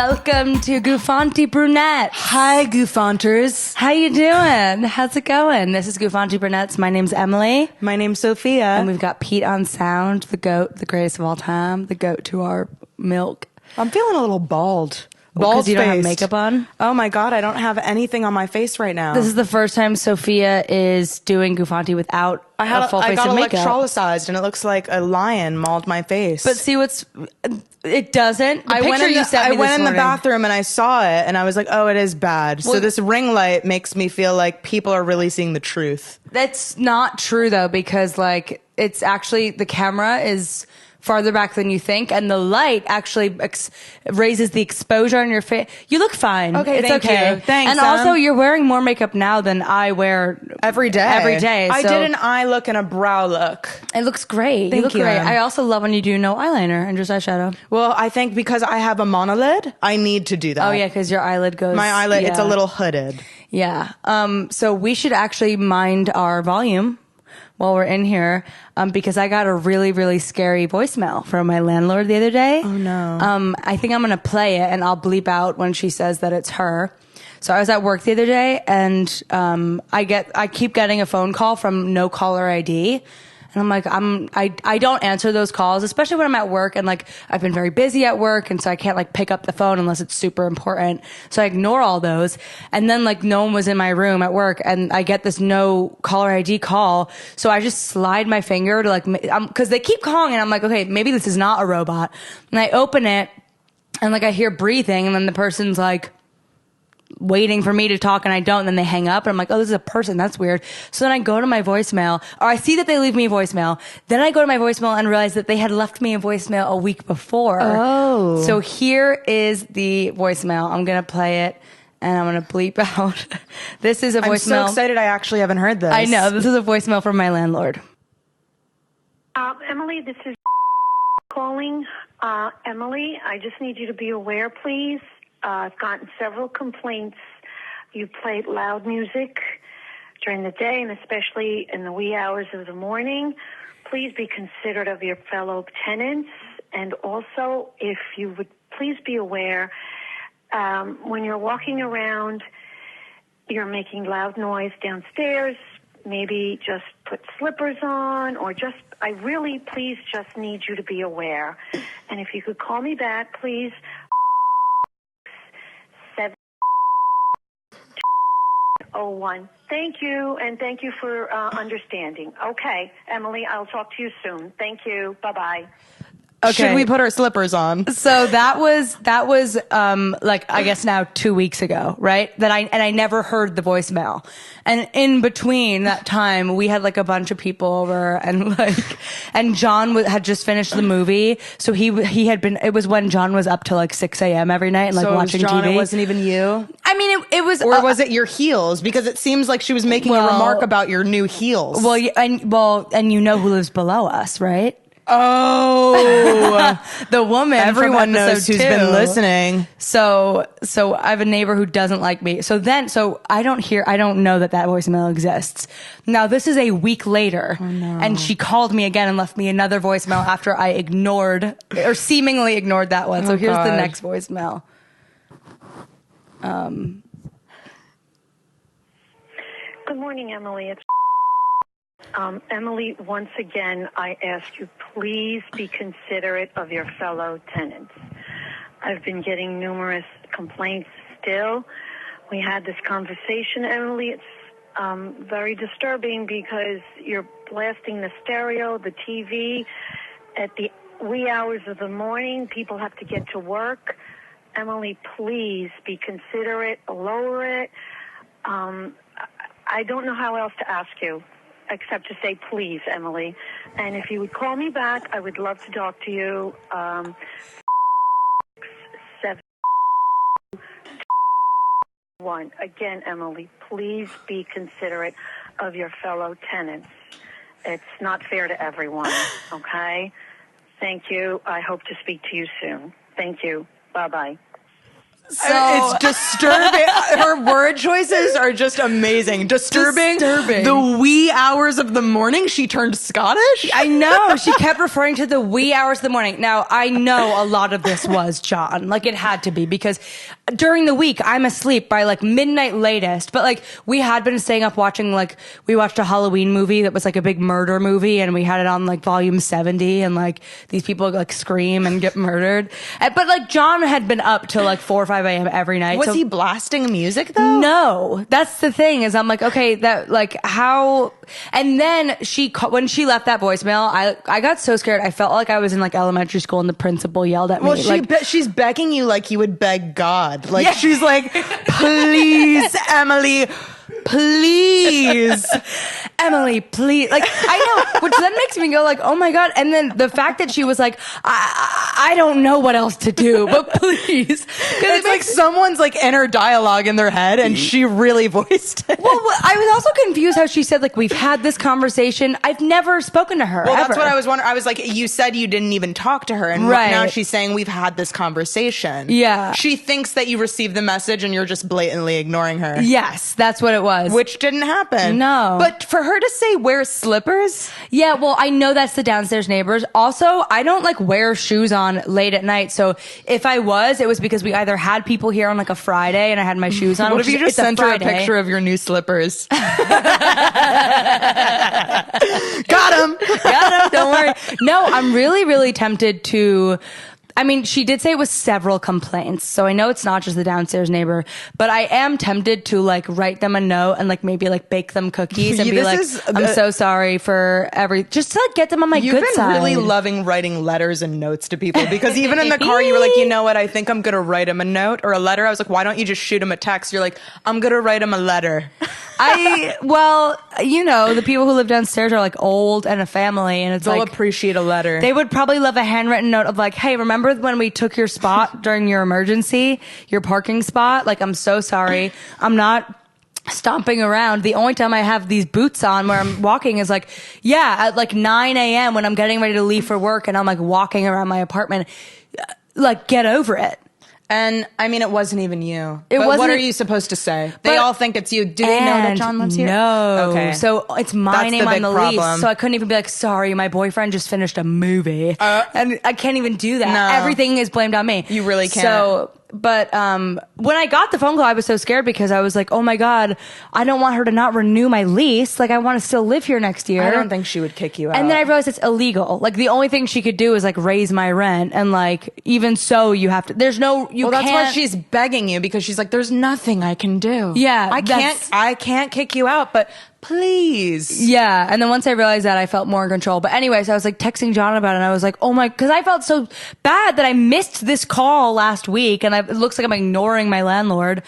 Welcome to Guffanti Brunettes. Hi, Guffanters. How you doing? How's it going? This is Guffanti Brunettes. My name's Emily. My name's Sophia. And we've got Pete on sound, the GOAT, the greatest of all time, the GOAT to our milk. I'm feeling a little bald. Because you don't have makeup on? Oh my God, I don't have anything on my face right now. This is the first time Sophia is doing Guffanti without a full face of makeup. I got electrolyzed and it looks like a lion mauled my face. But see it doesn't. I went in the bathroom and I saw it and I was like, oh, it is bad. So this ring light makes me feel like people are really seeing the truth. That's not true though, because like it's actually, the camera is farther back than you think, and the light actually raises the exposure on your face. You look fine. Okay, thank you. Thanks. And also, you're wearing more makeup now than I wear every day. I did an eye look and a brow look. It looks great. You look great. I also love when you do no eyeliner and just eyeshadow. Well, I think because I have a monolid, I need to do that. Oh yeah, because your eyelid goes. My eyelid, it's a little hooded. Yeah. So we should actually mind our volume while we're in here, because I got a really, really scary voicemail from my landlord the other day. Oh no. I think I'm going to play it and I'll bleep out when she says that it's her. So I was at work the other day and, I keep getting a phone call from no caller ID. And I'm like, I don't answer those calls, especially when I'm at work and like I've been very busy at work. And so I can't like pick up the phone unless it's super important. So I ignore all those. And then like no one was in my room at work and I get this no caller ID call. So I just slide my finger to like, cause they keep calling and I'm like, okay, maybe this is not a robot. And I open it and like I hear breathing and then the person's like waiting for me to talk and I don't, and then they hang up and I'm like, oh, this is a person, that's weird. So then I go to my voicemail, or I see that they leave me a voicemail, then I go to my voicemail and realize that they had left me a voicemail a week before. Oh. So here is the voicemail. I'm gonna play it and I'm gonna bleep out. This is a voicemail. I'm so excited I actually haven't heard this. I know, this is a voicemail from my landlord. Emily, this is calling. Emily, I just need you to be aware, please. I've gotten several complaints. You played loud music during the day and especially in the wee hours of the morning. Please be considerate of your fellow tenants. And also, if you would please be aware, when you're walking around, you're making loud noise downstairs. Maybe just put slippers on or I really please just need you to be aware. And if you could call me back, please. 701. Thank you, and thank you for understanding. Okay, Emily, I'll talk to you soon. Thank you. Bye-bye. Okay. Should we put our slippers on? So that was like I guess now 2 weeks ago, right? I never heard the voicemail. And in between that time, we had like a bunch of people over and John had just finished the movie. So he had been, it was when John was up till like 6 a.m. every night and like watching John, TV. It wasn't even you? I mean, it was, or was it your heels? Because it seems like she was making a remark about your new heels. And you know who lives below us, right? Oh, the woman. Everyone knows who's been listening. So I have a neighbor who doesn't like me. So I don't know that voicemail exists. Now this is a week later, and she called me again and left me another voicemail after I seemingly ignored that one. So here's the next voicemail. Good morning, Emily. It's Emily, once again, I ask you, please be considerate of your fellow tenants. I've been getting numerous complaints still. We had this conversation, Emily. It's very disturbing because you're blasting the stereo, the TV. At the wee hours of the morning, people have to get to work. Emily, please be considerate, lower it. I don't know how else to ask you, except to say please, Emily. And if you would call me back, I would love to talk to you. 701. Again, Emily, please be considerate of your fellow tenants. It's not fair to everyone, okay? Thank you. I hope to speak to you soon. Thank you. Bye-bye. So it's disturbing. Her word choices are just amazing. Disturbing. The wee hours of the morning, she turned Scottish. I know. She kept referring to the wee hours of the morning. Now, I know a lot of this was John. Like, it had to be, because during the week, I'm asleep by like midnight latest. But like, we had been staying up watching, like, we watched a Halloween movie that was like a big murder movie, and we had it on like volume 70, and like these people like scream and get murdered. But like, John had been up till like 4 or 5 a.m. every night. Was he blasting music though? No, that's the thing, is I'm like, okay, that like how, and then when she left that voicemail, I got so scared. I felt like I was in like elementary school and the principal yelled at me. Well, she's begging you like you would beg God. Like, yeah. She's like, please, Emily, please. Emily, please. Like, I know, which then makes me go like, oh my God. And then the fact that she was like, I don't know what else to do, but please. It's like someone's like inner dialogue in their head, and she really voiced it. Well, I was also confused how she said, like, we've had this conversation. I've never spoken to her. Well, ever. That's what I was wondering. I was like, you said you didn't even talk to her, and now she's saying we've had this conversation. Yeah. She thinks that you received the message and you're just blatantly ignoring her. Yes, that's what it was. Which didn't happen. No. But for her to say wear slippers? Yeah, well, I know that's the downstairs neighbors. Also, I don't like wear shoes on late at night. So if I was, it was because we either had people here on like a Friday and I had my shoes on. What if you just sent her a picture of your new slippers? Got him. Don't worry. No, I'm really, really tempted to. I mean, she did say it was several complaints, so I know it's not just the downstairs neighbor, but I am tempted to like write them a note and like maybe like bake them cookies and be like, I'm so sorry for just to like get them on my good side. You've been really loving writing letters and notes to people, because even in the car you were like, you know what, I think I'm going to write him a note or a letter. I was like, why don't you just shoot him a text? You're like, I'm going to write him a letter. Well, you know, the people who live downstairs are like old and a family, and they'll appreciate a letter. They would probably love a handwritten note of like, hey, remember when we took your spot during your emergency, your parking spot? Like, I'm so sorry. I'm not stomping around. The only time I have these boots on where I'm walking is like, at like 9 a.m. when I'm getting ready to leave for work, and I'm like walking around my apartment. Like, get over it. And I mean, it wasn't even you. What are you supposed to say? They all think it's you. Do they know that John lives here? No. Okay. So it's my name on the lease. So I couldn't even be like, sorry, my boyfriend just finished a movie. And I can't even do that. No. Everything is blamed on me. You really can't. So, but when I got the phone call, I was so scared because I was like, oh my God, I don't want her to not renew my lease. Like, I want to still live here next year. I don't think she would kick you out. And then I realized it's illegal. Like, the only thing she could do is like raise my rent. And like, even so, you have to, that's why she's begging you, because she's like, there's nothing I can do. Yeah. I can't kick you out, but please. Yeah. And then once I realized that, I felt more in control. But anyways, I was like texting John about it, and I was like, oh my, because I felt so bad that I missed this call last week, and it looks like I'm ignoring my landlord.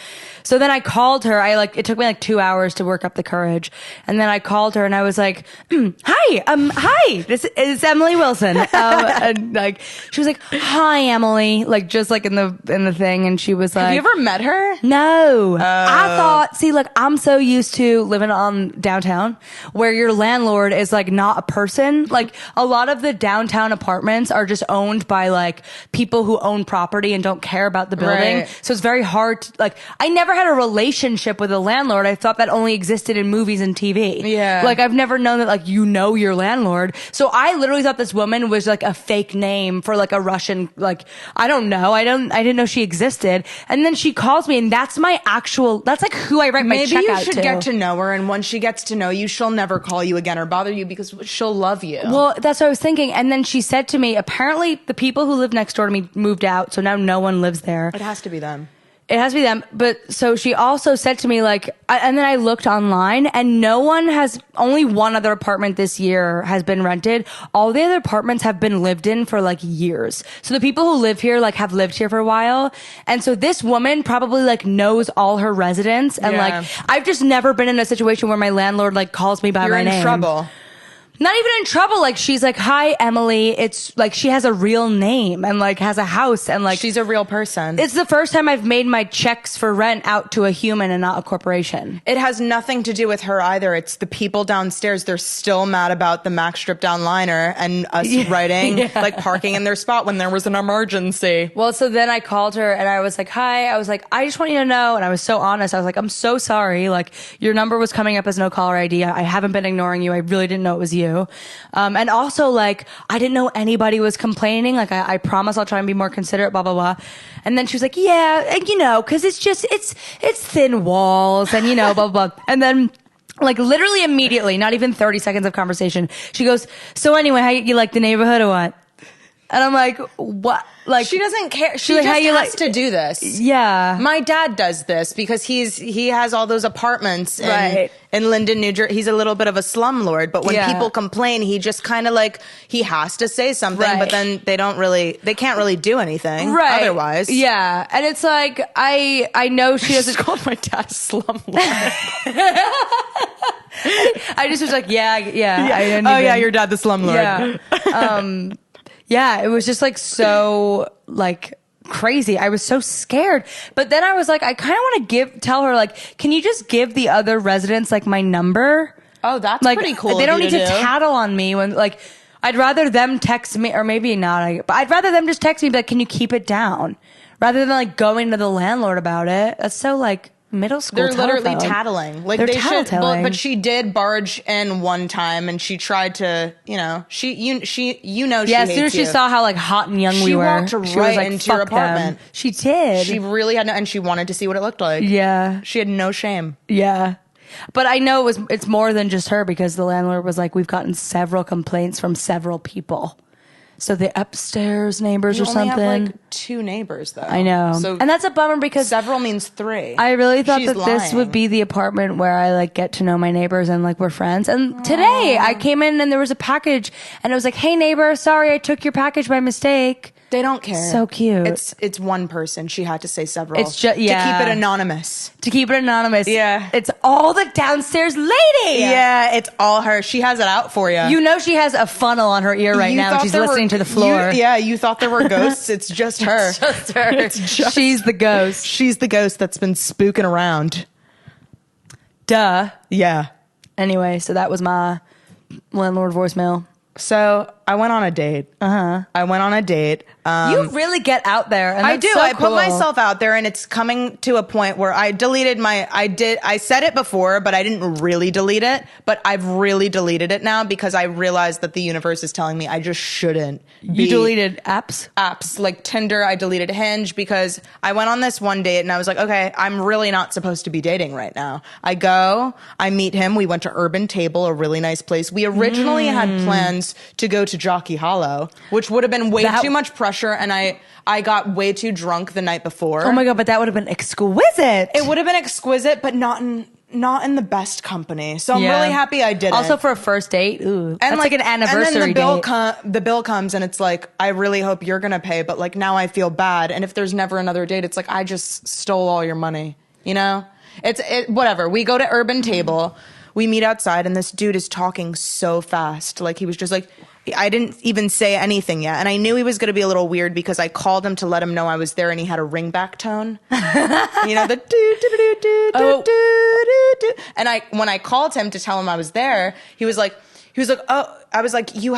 So then I called her. It took me like 2 hours to work up the courage. And then I called her and I was like, hi, this is Emily Wilson. And like, she was like, hi, Emily. Like, just like in the thing. And she was like, have you ever met her? No. I thought, look, I'm so used to living on downtown where your landlord is like not a person. Like, a lot of the downtown apartments are just owned by like people who own property and don't care about the building. Right. So it's very hard to, like, I never had a relationship with a landlord. I thought that only existed in movies and TV. Yeah. Like, I've never known that, like, you know your landlord. So I literally thought this woman was like a fake name for like a Russian, like, I don't know. I didn't know she existed. And then she calls me, and that's like who I write my check out to. Maybe you should get to know her, and once she gets to know you, she'll never call you again or bother you because she'll love you. Well, that's what I was thinking. And then she said to me, apparently the people who live next door to me moved out, so now no one lives there. It has to be them. It has to be them. But so she also said to me, like, and then I looked online, and only one other apartment this year has been rented. All the other apartments have been lived in for like years. So the people who live here, like, have lived here for a while. And so this woman probably like knows all her residents. And like, I've just never been in a situation where my landlord like calls me by my name. You're in trouble. Not even in trouble. Like, she's like, hi, Emily. It's like, she has a real name and like has a house and like. She's a real person. It's the first time I've made my checks for rent out to a human and not a corporation. It has nothing to do with her either. It's the people downstairs. They're still mad about the Max stripped down liner and us writing, like parking in their spot when there was an emergency. Well, so then I called her and I was like, hi. I was like, I just want you to know. And I was so honest. I was like, I'm so sorry. Like, your number was coming up as no caller ID. I haven't been ignoring you. I really didn't know it was you. And also, like, I didn't know anybody was complaining. Like, I promise I'll try and be more considerate, blah, blah, blah. And then she was like, yeah, and you know, cause it's just, it's thin walls and, you know, blah, blah, blah. And then, like, literally immediately, not even 30 seconds of conversation, she goes, so anyway, how you like the neighborhood or what? And I'm like, what? Like, she doesn't care. She like, just has to do this. Yeah. My dad does this because he has all those apartments in Linden, New Jersey. He's a little bit of a slumlord, but when people complain, he just kind of like, he has to say something, but then they can't really do anything otherwise. Yeah. And it's like, I know she doesn't. Called my dad a slumlord. I just was like, yeah. Your dad the slumlord. Yeah. Yeah, it was just like so like crazy. I was so scared. But then I was like, I kind of want to tell her like, can you just give the other residents like my number? Oh, that's like, pretty cool. They don't need to tattle on me when like, I'd rather them text me, or maybe not, but I'd rather them just text me and be like, can you keep it down? Rather than like going to the landlord about it. That's so like middle school. They're literally tattling. Like, they're they should. tattling. But she did barge in one time, and she tried to, you know, she as soon as she saw how like hot and young we were, walked she was right like, into your apartment. Them. She did. She really had and she wanted to see what it looked like. Yeah, she had no shame. Yeah. But I know it's more than just her, because the landlord was like, we've gotten several complaints from several people. So the upstairs neighbors or something. You only have like 2 neighbors though. I know. So and that's a bummer, because several means 3. I really thought She's that lying. this would be the apartment where I like get to know my neighbors and like we're friends. And today I came in and there was a package and it was like, hey neighbor, sorry I took your package by mistake. They don't care. So cute. It's one person. She had to say several. It's just to keep it anonymous. Yeah. It's all the downstairs lady. Yeah, it's all her. She has it out for you. You know she has a funnel on her ear right now and she's listening to the floor. You thought there were ghosts. It's just her. It's just her. She's the ghost. She's the ghost that's been spooking around. Duh. Yeah. Anyway, so that was my landlord voicemail. So I went on a date. I went on a date. You really get out there. And I do. So I cool. put myself out there, and it's coming to a point where I deleted I said it before, but I didn't really delete it. But I've really deleted it now because I realized that the universe is telling me I just shouldn't. You deleted apps? Apps like Tinder. I deleted Hinge because I went on this one date and I was like, okay, I'm really not supposed to be dating right now. I meet him. We went to Urban Table, a really nice place. We originally had plans to go to Jockey Hollow, which would have been way too much pressure. And I got way too drunk the night before. Oh my God, but that would have been exquisite. It would have been exquisite, but not in the best company. So I'm really happy I did it. Also for a first date, ooh, that's like an anniversary and then date. The bill comes and it's like, I really hope you're going to pay, but like now I feel bad. And if there's never another date, it's like, I just stole all your money, you know? Whatever. We go to Urban Table. We meet outside and this dude is talking so fast. Like he was just like, I didn't even say anything yet. And I knew he was going to be a little weird because I called him to let him know I was there and he had a ringback tone. You know, the do. And when I called him to tell him I was there, he was like, oh, I was like, you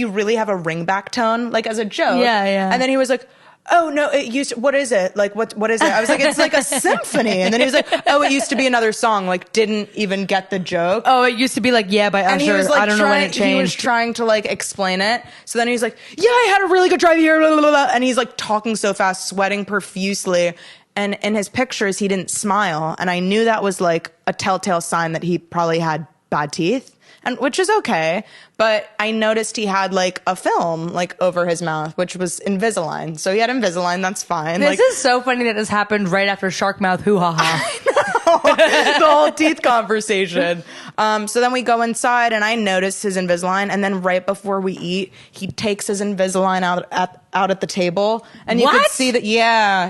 really have a ringback tone? Like as a joke. Yeah. And then he was like, oh no, what is it? Like, what is it? I was like, it's like a symphony. And then he was like, oh, it used to be another song. Like, didn't even get the joke. Oh, it used to be like, yeah, by Usher. And he was like, I don't know when it changed. He was trying to like explain it. So then he was like, yeah, I had a really good drive here. Blah, blah, blah. And he's like talking so fast, sweating profusely. And in his pictures, he didn't smile. And I knew that was like a telltale sign that he probably had bad teeth. And which is okay, but I noticed he had like a film like over his mouth, which was Invisalign. So he had Invisalign. That's fine. This is so funny that this happened right after Shark Mouth hoo ha ha. The whole teeth conversation. So then we go inside, and I notice his Invisalign, and then right before we eat, he takes his Invisalign out at the table, and you could see that. Yeah,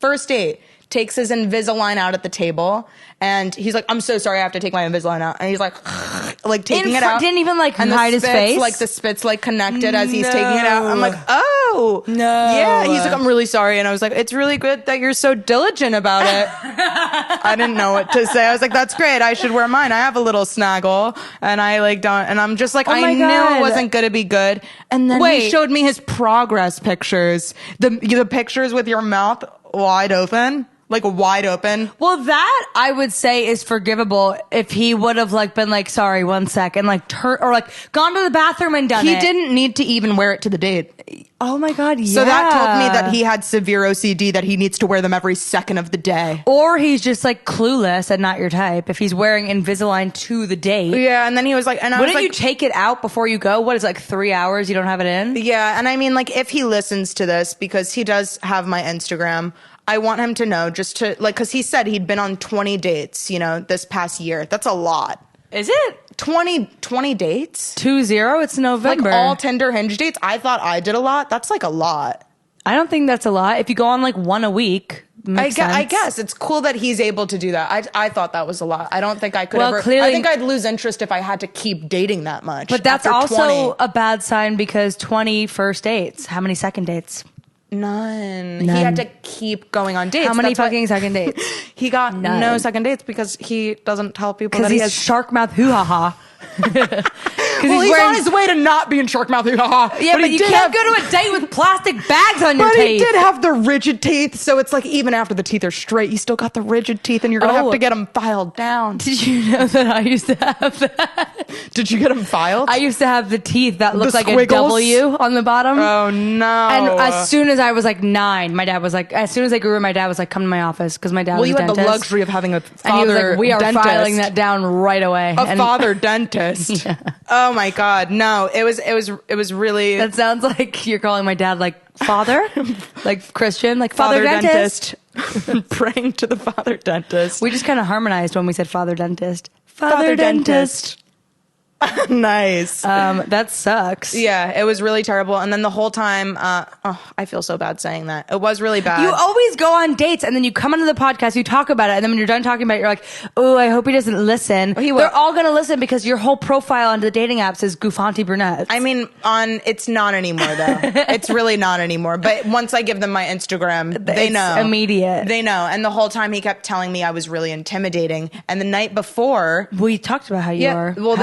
first date. takes his Invisalign out at the table, and he's like, I'm so sorry, I have to take my Invisalign out. And he's like taking it out. Didn't even like and hide his face? Like the spit's like connected as he's taking it out. I'm like, oh. No. Yeah. He's like, I'm really sorry. And I was like, it's really good that you're so diligent about it. I didn't know what to say. I was like, that's great. I should wear mine. I have a little snaggle, and I like don't, and I'm just like, I knew it wasn't going to be good. And then he showed me his progress pictures. The pictures with your mouth wide open. Like wide open. Well, that I would say is forgivable if he would have like been like, sorry, 1 sec, and like or like gone to the bathroom and done it. He didn't need to even wear it to the date. Oh my God, yeah. So that told me that he had severe OCD, that he needs to wear them every second of the day. Or he's just like clueless and not your type if he's wearing Invisalign to the date. Yeah, and then he was like, and I wouldn't was like, you take it out before you go? What is it, like 3 hours you don't have it in? Yeah, and I mean, like, if he listens to this, because he does have my Instagram, I want him to know, just to like, because he said he'd been on 20 dates, this past year. That's a lot. Is it 20 dates? 20? It's November. Like all Tinder Hinge dates. I thought I did a lot. That's like a lot. I don't think that's a lot. If you go on like one a week, makes sense. I guess it's cool that he's able to do that. I thought that was a lot. I don't think I could ever. Clearly, I think I'd lose interest if I had to keep dating that much. But that's after also 20. a bad sign, because 20 first dates. How many second dates? None. He had to keep going on dates. How many fucking second dates? He got no second dates because he doesn't tell people that he has shark mouth hoo-ha-ha. Well, he's on his way to not being shark mouth hoo-ha-ha. Yeah, but you can't go to a date with plastic bags on your teeth. But he did have the rigid teeth, so it's like even after the teeth are straight, you still got the rigid teeth, and you're going to have to get them filed down. Did you know that I used to have that? Did you get them filed? I used to have the teeth that looked like squiggles? a W on the bottom. Oh, no. And as soon as I was like 9, my dad was like, as soon as I grew up, my dad was like, come to my office, because my dad was a dentist. Well, you had the luxury of having a father and he was like, we are dentist. filing that down right away. A father dentist. Yeah. Oh my God. No, it was really. That sounds like you're calling my dad like father, like Christian, like father dentist. Praying to the father dentist. We just kind of harmonized when we said father dentist. Father dentist. Nice. That sucks. Yeah, it was really terrible. And then the whole time, I feel so bad saying that. It was really bad. You always go on dates, and then you come onto the podcast, you talk about it, and then when you're done talking about it, you're like, oh, I hope he doesn't listen. They're all going to listen, because your whole profile on the dating apps is Guffanti Brunettes. I mean, it's not anymore, though. It's really not anymore. But once I give them my Instagram, they know. Immediate. They know. And the whole time he kept telling me I was really intimidating. And the night before... We talked about how you are. Well,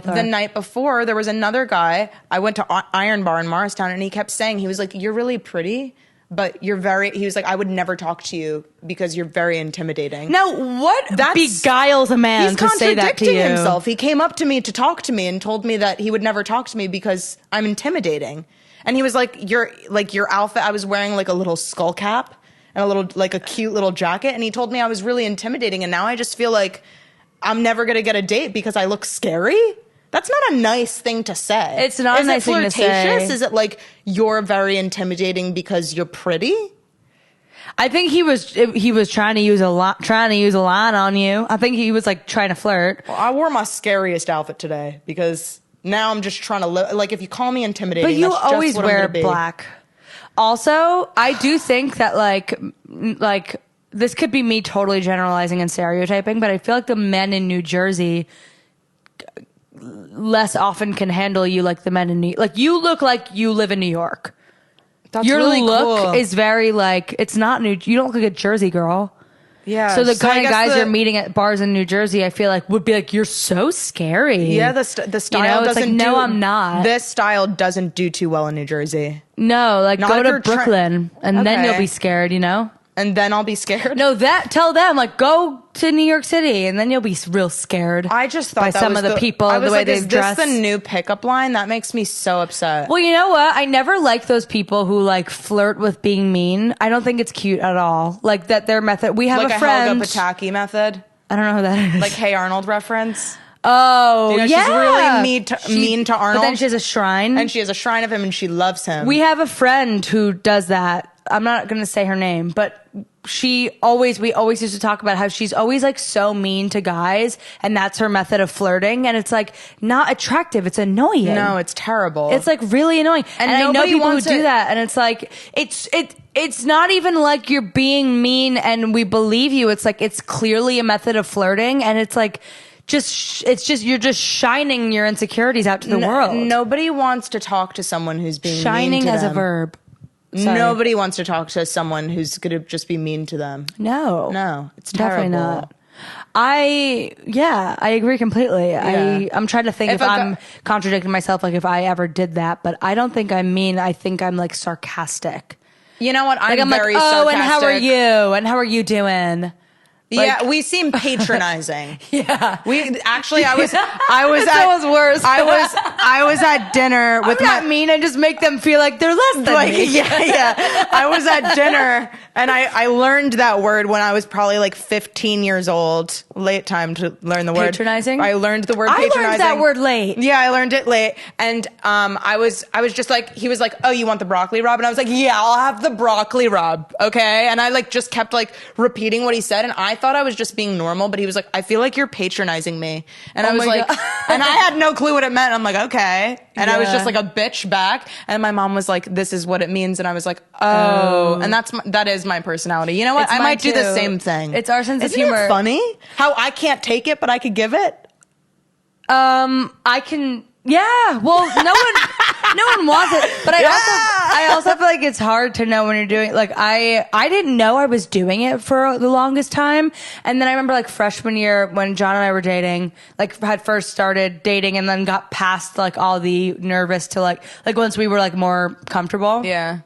the night before, there was another guy. I went to Iron Bar in Morristown, and he kept saying, he was like, you're really pretty, but he was like, I would never talk to you because you're very intimidating. Now, what beguiles a man to say that to you? He's contradicting himself. He came up to me to talk to me and told me that he would never talk to me because I'm intimidating. And he was like, your outfit, I was wearing like a little skull cap and a cute little jacket. And he told me I was really intimidating. And now I just feel like I'm never going to get a date because I look scary. That's not a nice thing to say. It's not a nice thing to say. Is it like you're very intimidating because you're pretty? I think he was trying to use a line on you. I think he was like trying to flirt. Well, I wore my scariest outfit today because now I'm just trying to live. Like, if you call me intimidating, but you that's always just what wear I'm gonna be. black. Also, I do think that like this could be me totally generalizing and stereotyping, but I feel like the men in New Jersey less often can handle you like the men in New York. Like, you look like you live in New York. That's Your really look cool. is very like, it's not you don't look like a Jersey girl. Yeah. So the kind of guys you're meeting at bars in New Jersey, I feel like would be like, you're so scary. Yeah, the style doesn't like, no, I'm not. This style doesn't do too well in New Jersey. No, like Not go if to you're Brooklyn and then you'll be scared, And then I'll be scared. No, tell them like go to New York City and then you'll be real scared. I just thought by that some was of the people, I was the way like, they is dress. this the new pickup line? That makes me so upset. Well, you know what? I never liked those people who like flirt with being mean. I don't think it's cute at all. Like that their method. We have like a friend. Helga Pataki method. I don't know who that is. Like Hey Arnold reference. Oh, yeah. She's really mean to Arnold. But then she has a shrine. And she has a shrine of him and she loves him. We have a friend who does that. I'm not going to say her name, but we always used to talk about how she's always like so mean to guys, and that's her method of flirting, and it's like not attractive. It's annoying. No, it's terrible. It's like really annoying. And I know people who do that, and it's like it's not even like you're being mean and we believe you. It's like it's clearly a method of flirting, and it's like you're just shining your insecurities out to the world. Nobody wants to talk to someone who's being shining mean to as them. a verb. Sorry. Nobody wants to talk to someone who's going to just be mean to them. No, it's terrible. Definitely not. I agree completely. Yeah. I'm trying to think if I'm contradicting myself, like if I ever did that, but I don't think I'm mean. I think I'm like sarcastic. You know what? I'm very like, sarcastic. And how are you? And how are you doing? Yeah, we seem patronizing. Yeah, I was that was worse. I was at dinner with not mean. I just make them feel like they're less than me. Yeah. I was at dinner and I learned that word when I was probably like 15 years old. Late time to learn the word. Patronizing? I learned the word patronizing. I learned that word late. Yeah, I learned it late. And I was just like, he was like, oh, you want the broccoli rub? And I was like, yeah, I'll have the broccoli rub. Okay. And I like just kept like repeating what he said. And I thought I was just being normal, but he was like, I feel like you're patronizing me. And I was like, and I had no clue what it meant. I'm like, okay. And I was just like a bitch back. And my mom was like, this is what it means. And I was like, oh. And that is my personality. You know what? I might do the same thing. It's our sense of Isn't humor. it funny how I can't take it, but I could give it? I can. Yeah. Well, no one wants it, but I also feel like it's hard to know when you're doing, like, I didn't know I was doing it for the longest time. And then I remember like freshman year when John and I were dating, like had first started dating and then got past like all the nervous to like once we were like more comfortable. Yeah.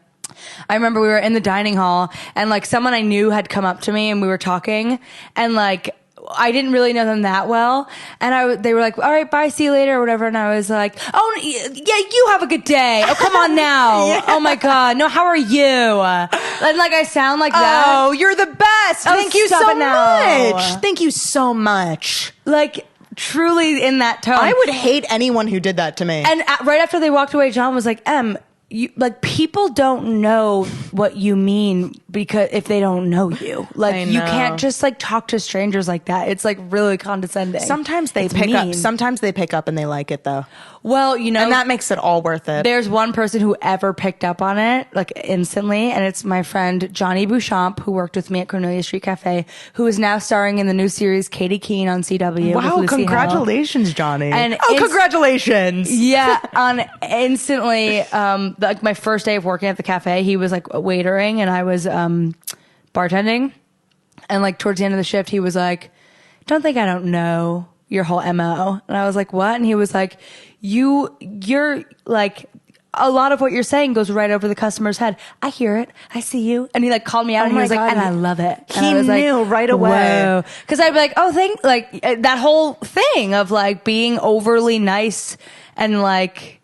I remember we were in the dining hall and like someone I knew had come up to me and we were talking and like, I didn't really know them that well. And they were like, all right, bye, see you later or whatever. And I was like, oh, yeah, you have a good day. Oh, come on now. Yeah. Oh my God. No, how are you? And like, I sound like that. Oh, you're the best. Thank you so much. Thank you so much. Like, truly in that tone. I would hate anyone who did that to me. And right after they walked away, John was like, like people don't know what you mean because if they don't know you, like you can't just like talk to strangers like that. It's like really condescending. Sometimes they pick up. Sometimes they pick up and they like it though. Well, you know, and that makes it all worth it. There's one person who ever picked up on it like instantly, and it's my friend Johnny Bouchamp, who worked with me at Cornelia Street Cafe, who is now starring in the new series Katie Keene on CW. Wow! Congratulations, Johnny! And congratulations! Yeah, on instantly. Like my first day of working at the cafe, he was like waitering and I was bartending, and like towards the end of the shift, he was like, "Don't think I don't know your whole MO," and I was like, "What?" And he was like, "You're like." A lot of what you're saying goes right over the customer's head. I hear it. I see you. And he like called me out and he was like, and I love it. And he I was knew like, right away. Whoa. Cause I'd be like, that whole thing of like being overly nice and like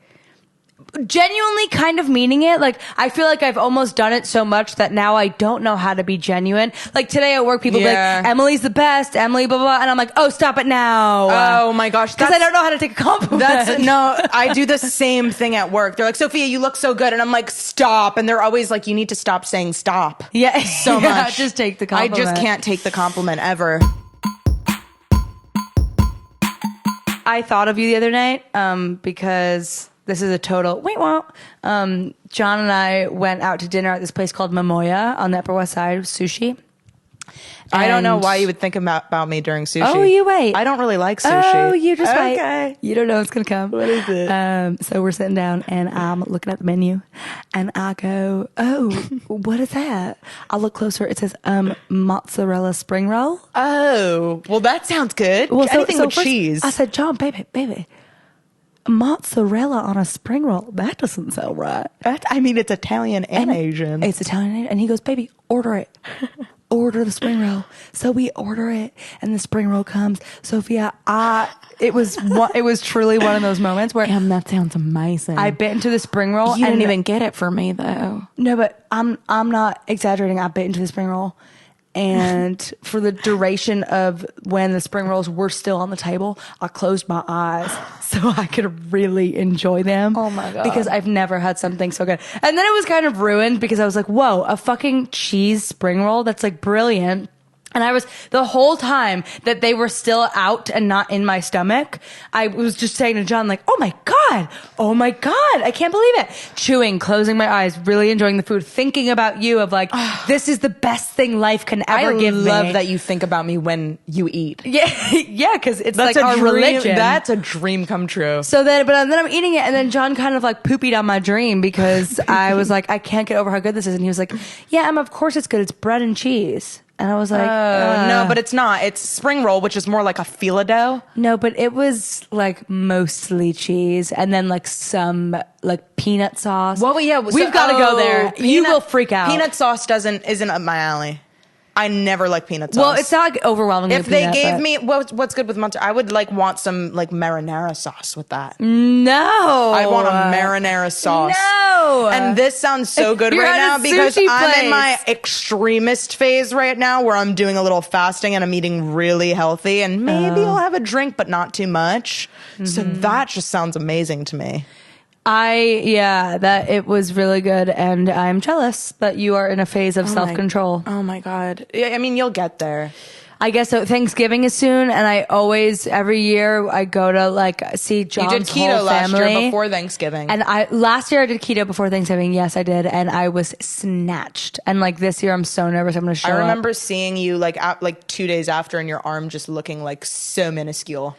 genuinely kind of meaning it. Like, I feel like I've almost done it so much that now I don't know how to be genuine. Like today at work, people be like, Emily's the best, Emily, blah, blah. And I'm like, oh, stop it now. Oh my gosh. Cause I don't know how to take a compliment. I do the same thing at work. They're like, Sophia, you look so good. And I'm like, stop. And they're always like, you need to stop saying stop. Yeah. So much. Just take the compliment. I just can't take the compliment ever. I thought of you the other night, because this is a total John and I went out to dinner at this place called Momoya on the Upper West Side, sushi. I don't know why you would think about me during sushi. Oh, you wait. I don't really like sushi. Oh, you just wait. Okay. You don't know what's going to come. What is it? So we're sitting down and I'm looking at the menu and I go, oh, what is that? I look closer. It says mozzarella spring roll. Oh, well, that sounds good. Well, anything with first, cheese. I said, John, baby. Mozzarella on a spring roll. That doesn't sound right. It's Italian and Asian. It's Italian. And he goes, baby, order it. Order the spring roll. So we order it and the spring roll comes. Sophia, it was truly one of those moments where that sounds amazing. I bit into the spring roll. You didn't even get it for me though. No, but I'm not exaggerating. I bit into the spring roll And for the duration of when the spring rolls were still on the table, I closed my eyes so I could really enjoy them. Oh my God. Because I've never had something so good. And then it was kind of ruined because I was like, whoa, a fucking cheese spring roll? That's like brilliant. And I was, the whole time that they were still out and not in my stomach, I was just saying to John, like, oh my God, I can't believe it. Chewing, closing my eyes, really enjoying the food, thinking about you of like, this is the best thing life can ever give me. I love that you think about me when you eat. Yeah, yeah, because it's That's like a our dream, religion. That's a dream come true. So then I'm eating it, and then John kind of like poopied on my dream because I was like, I can't get over how good this is. And he was like, yeah, Emma, of course it's good. It's bread and cheese. And I was like, no, but it's not. It's spring roll, which is more like a fila dough. No, but it was like mostly cheese and then like some like peanut sauce. Well, yeah, we've got to go there. You will freak out. Peanut sauce isn't up my alley. I never like peanut sauce. Well, it's not like overwhelmingly if peanut, they gave me what's good with mozzarella, I would like want some like marinara sauce with that. No, I want a marinara sauce. No, and this sounds so good You're right at now a because sushi I'm in my place. extremist phase right now where I'm doing a little fasting and I'm eating really healthy and maybe I'll have a drink but not too much. So that just sounds amazing to me. That it was really good, and I'm jealous that you are in a phase of self-control. Oh my God. I mean, you'll get there. I guess so. Thanksgiving is soon, and I always, every year, I go to like see John's You did keto whole last family. year before Thanksgiving. And last year I did keto before Thanksgiving. Yes, I did, and I was snatched. And like this year, I'm so nervous. I'm going to show up. I remember seeing you like 2 days after, and your arm just looking like so minuscule.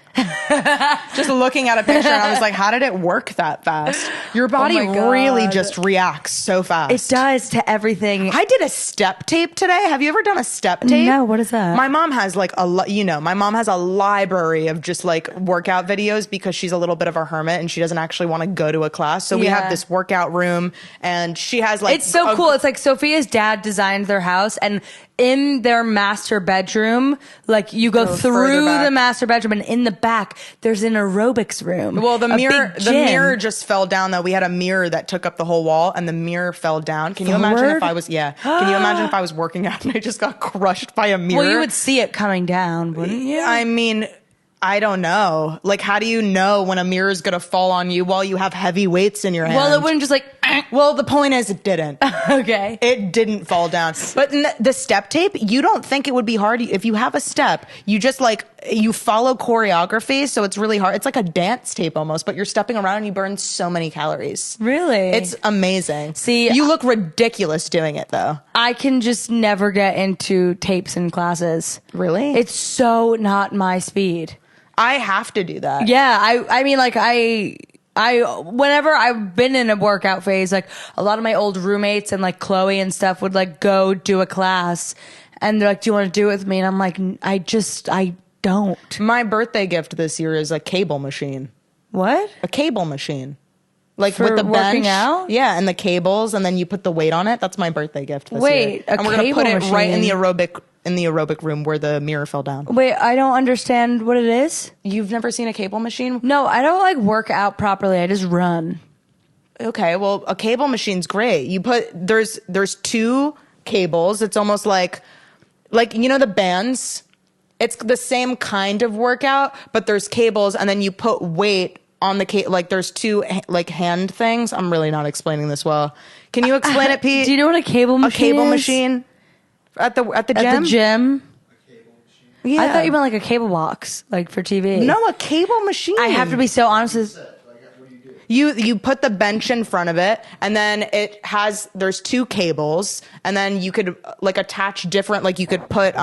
Just looking at a picture, and I was like, "How did it work that fast?" Your body really just reacts so fast. It does to everything. I did a step tape today. Have you ever done a step tape? No, what is that? My mom has like my mom has a library of just like workout videos because she's a little bit of a hermit and she doesn't actually want to go to a class. So we have this workout room, and she has like it's so cool. It's like Sophia's dad designed their house, and in their master bedroom, like you go through the master bedroom, and in the back there's an aerobics room. Well, the mirror just fell down though. We had a mirror that took up the whole wall, and the mirror fell down. Can you imagine if I was Can you imagine if I was working out and I just got crushed by a mirror? Well, you would see it coming down, wouldn't you? I mean, I don't know. Like, how do you know when a mirror is going to fall on you while you have heavy weights in your hand? Well, it wouldn't just like... Well, the point is it didn't. Okay. It didn't fall down. But the step tape, you don't think it would be hard. If you have a step, you just like, you follow choreography. So it's really hard. It's like a dance tape almost, but you're stepping around and you burn so many calories. Really? It's amazing. See, you look ridiculous doing it though. I can just never get into tapes in classes. Really? It's so not my speed. I have to do that. Yeah. I mean, like whenever I've been in a workout phase, like a lot of my old roommates and like Chloe and stuff would like go do a class, and they're like, "Do you want to do it with me?" And I'm like, I don't. My birthday gift this year is a cable machine. What? A cable machine. Like For with the working bench. out? Yeah, and the cables, and then you put the weight on it. That's my birthday gift this year. Wait, and we're gonna cable put it right in machine? the aerobic room where the mirror fell down. Wait, I don't understand what it is. You've never seen a cable machine? No, I don't like work out properly. I just run. Okay, well, a cable machine's great. You put there's two cables. It's almost like you know the bands. It's the same kind of workout, but there's cables, and then you put weight on the cable. Like there's two like hand things. I'm really not explaining this well. Can you explain it, Pete? Do you know what a cable machine is? A cable machine at the gym. At the gym. Yeah. I thought you meant like a cable box, like for TV. No, a cable machine. I have to be so honest. You put the bench in front of it, and then there's two cables, and then you could like attach different, like you could put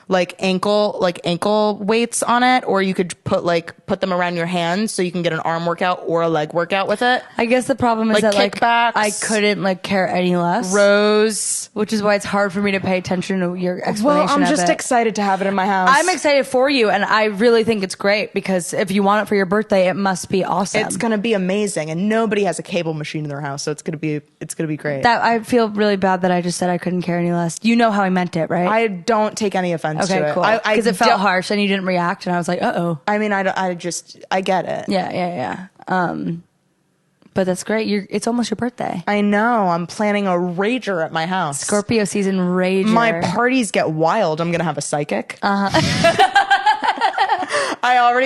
like ankle weights on it, or you could put them around your hands so you can get an arm workout or a leg workout with it. I guess the problem is Like that like kickbacks, I couldn't like care any less. Rows. Which is why it's hard for me to pay attention to your explanation. Well, I'm of just it. excited to have it in my house. I'm excited for you, and I really think it's great because if you want it for your birthday, it must be awesome. It's gonna be amazing, and nobody has a cable machine in their house, so it's gonna be great. That I feel really bad that I just said I couldn't care any less. You know how I meant it, right? I don't take any offense to it. Okay, cool. Because it felt harsh, and you didn't react, and I was like, "Uh oh." I mean, I get it. Yeah. But that's great. It's almost your birthday. I know. I'm planning a rager at my house. Scorpio season rager. My parties get wild. I'm going to have a psychic.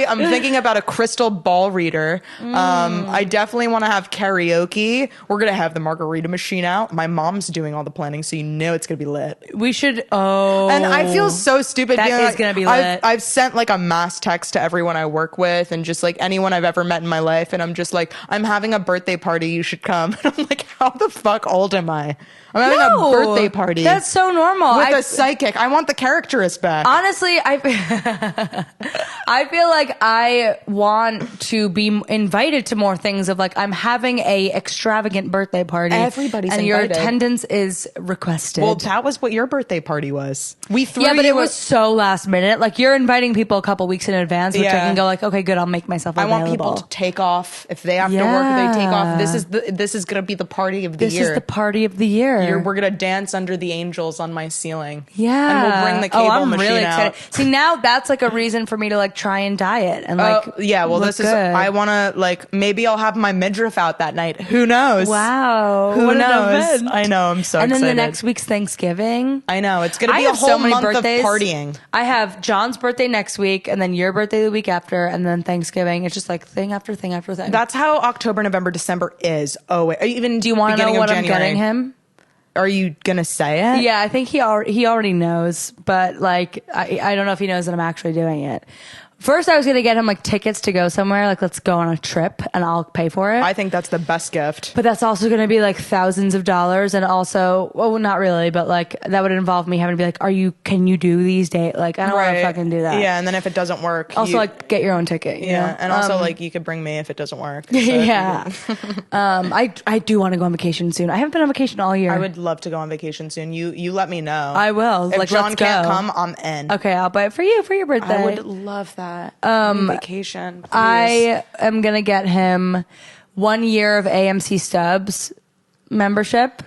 I'm thinking about a crystal ball reader. I definitely want to have karaoke. We're going to have the margarita machine out. My mom's doing all the planning, so you know it's going to be lit. We should, and I feel so stupid. That is going to be lit. I've sent like a mass text to everyone I work with and just like anyone I've ever met in my life. And I'm just like, I'm having a birthday party. You should come. And I'm like, how the fuck old am I? I'm having a birthday party. That's so normal. With a psychic. I want the characterist back. Honestly, I feel like I want to be invited to more things of like, I'm having a extravagant birthday party. Everybody's and invited. Your attendance is requested. Well, that was what your birthday party was. We threw but it was so last minute. Like you're inviting people a couple weeks in advance, which I can go like, okay, good, I'll make myself available. I want people to take off. If they have to work, they take off. This is going to be the party of the year. This is the party of the year. We're going to dance under the angels on my ceiling. Yeah. And we'll bring the cable machine really out. excited. See, now that's like a reason for me to like try and diet and like this is I want to like maybe I'll have my midriff out that night. Who knows? Wow. Who what knows? I know, I'm so excited. And then the next week's Thanksgiving. I know, it's going to be a whole month birthdays. of partying. I have John's birthday next week and then your birthday the week after and then Thanksgiving. It's just like thing after thing after thing. That's how October, November, December is. Oh, wait. Even do you want to know what I'm getting him? Are you gonna say it? Yeah, I think he already knows, but like I don't know if he knows that I'm actually doing it. First, I was going to get him like tickets to go somewhere, like let's go on a trip and I'll pay for it. I think that's the best gift. But that's also going to be like thousands of dollars. And also, well, not really, but like that would involve me having to be like, can you do these dates? Like, I don't want to fucking do that. Yeah. And then if it doesn't work, also like get your own ticket. You know? And also like you could bring me if it doesn't work. So yeah. I do want to go on vacation soon. I haven't been on vacation all year. I would love to go on vacation soon. You let me know. I will. If like, John let's can't go. come, I'm in. Okay. I'll buy it for you for your birthday. I would love that. Vacation. Please. I am going to get him 1 year of AMC Stubs membership.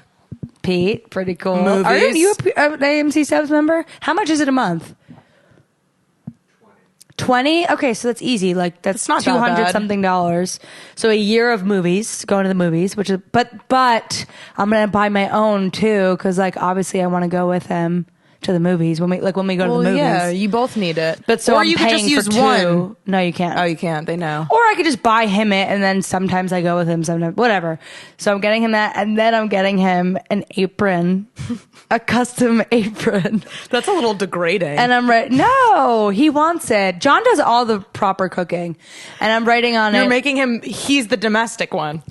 Pete, pretty cool. Movies. Aren't you an AMC Stubs member? How much is it a month? 20? Okay, so that's easy. Like that's not that $200 bad. something dollars. So a year of movies, going to the movies, which is but I'm going to buy my own too cuz like obviously I want to go with him to the movies when we go to the movies. Yeah, you both need it. But so or I'm you could just paying use for two. one. No, you can't. Oh, you can't. They know. Or I could just buy him it and then sometimes I go with him, sometimes whatever. So I'm getting him that and then I'm getting him an apron, a custom apron. That's a little degrading. And I'm no, he wants it. John does all the proper cooking and I'm writing on You're it. making him, he's the domestic one.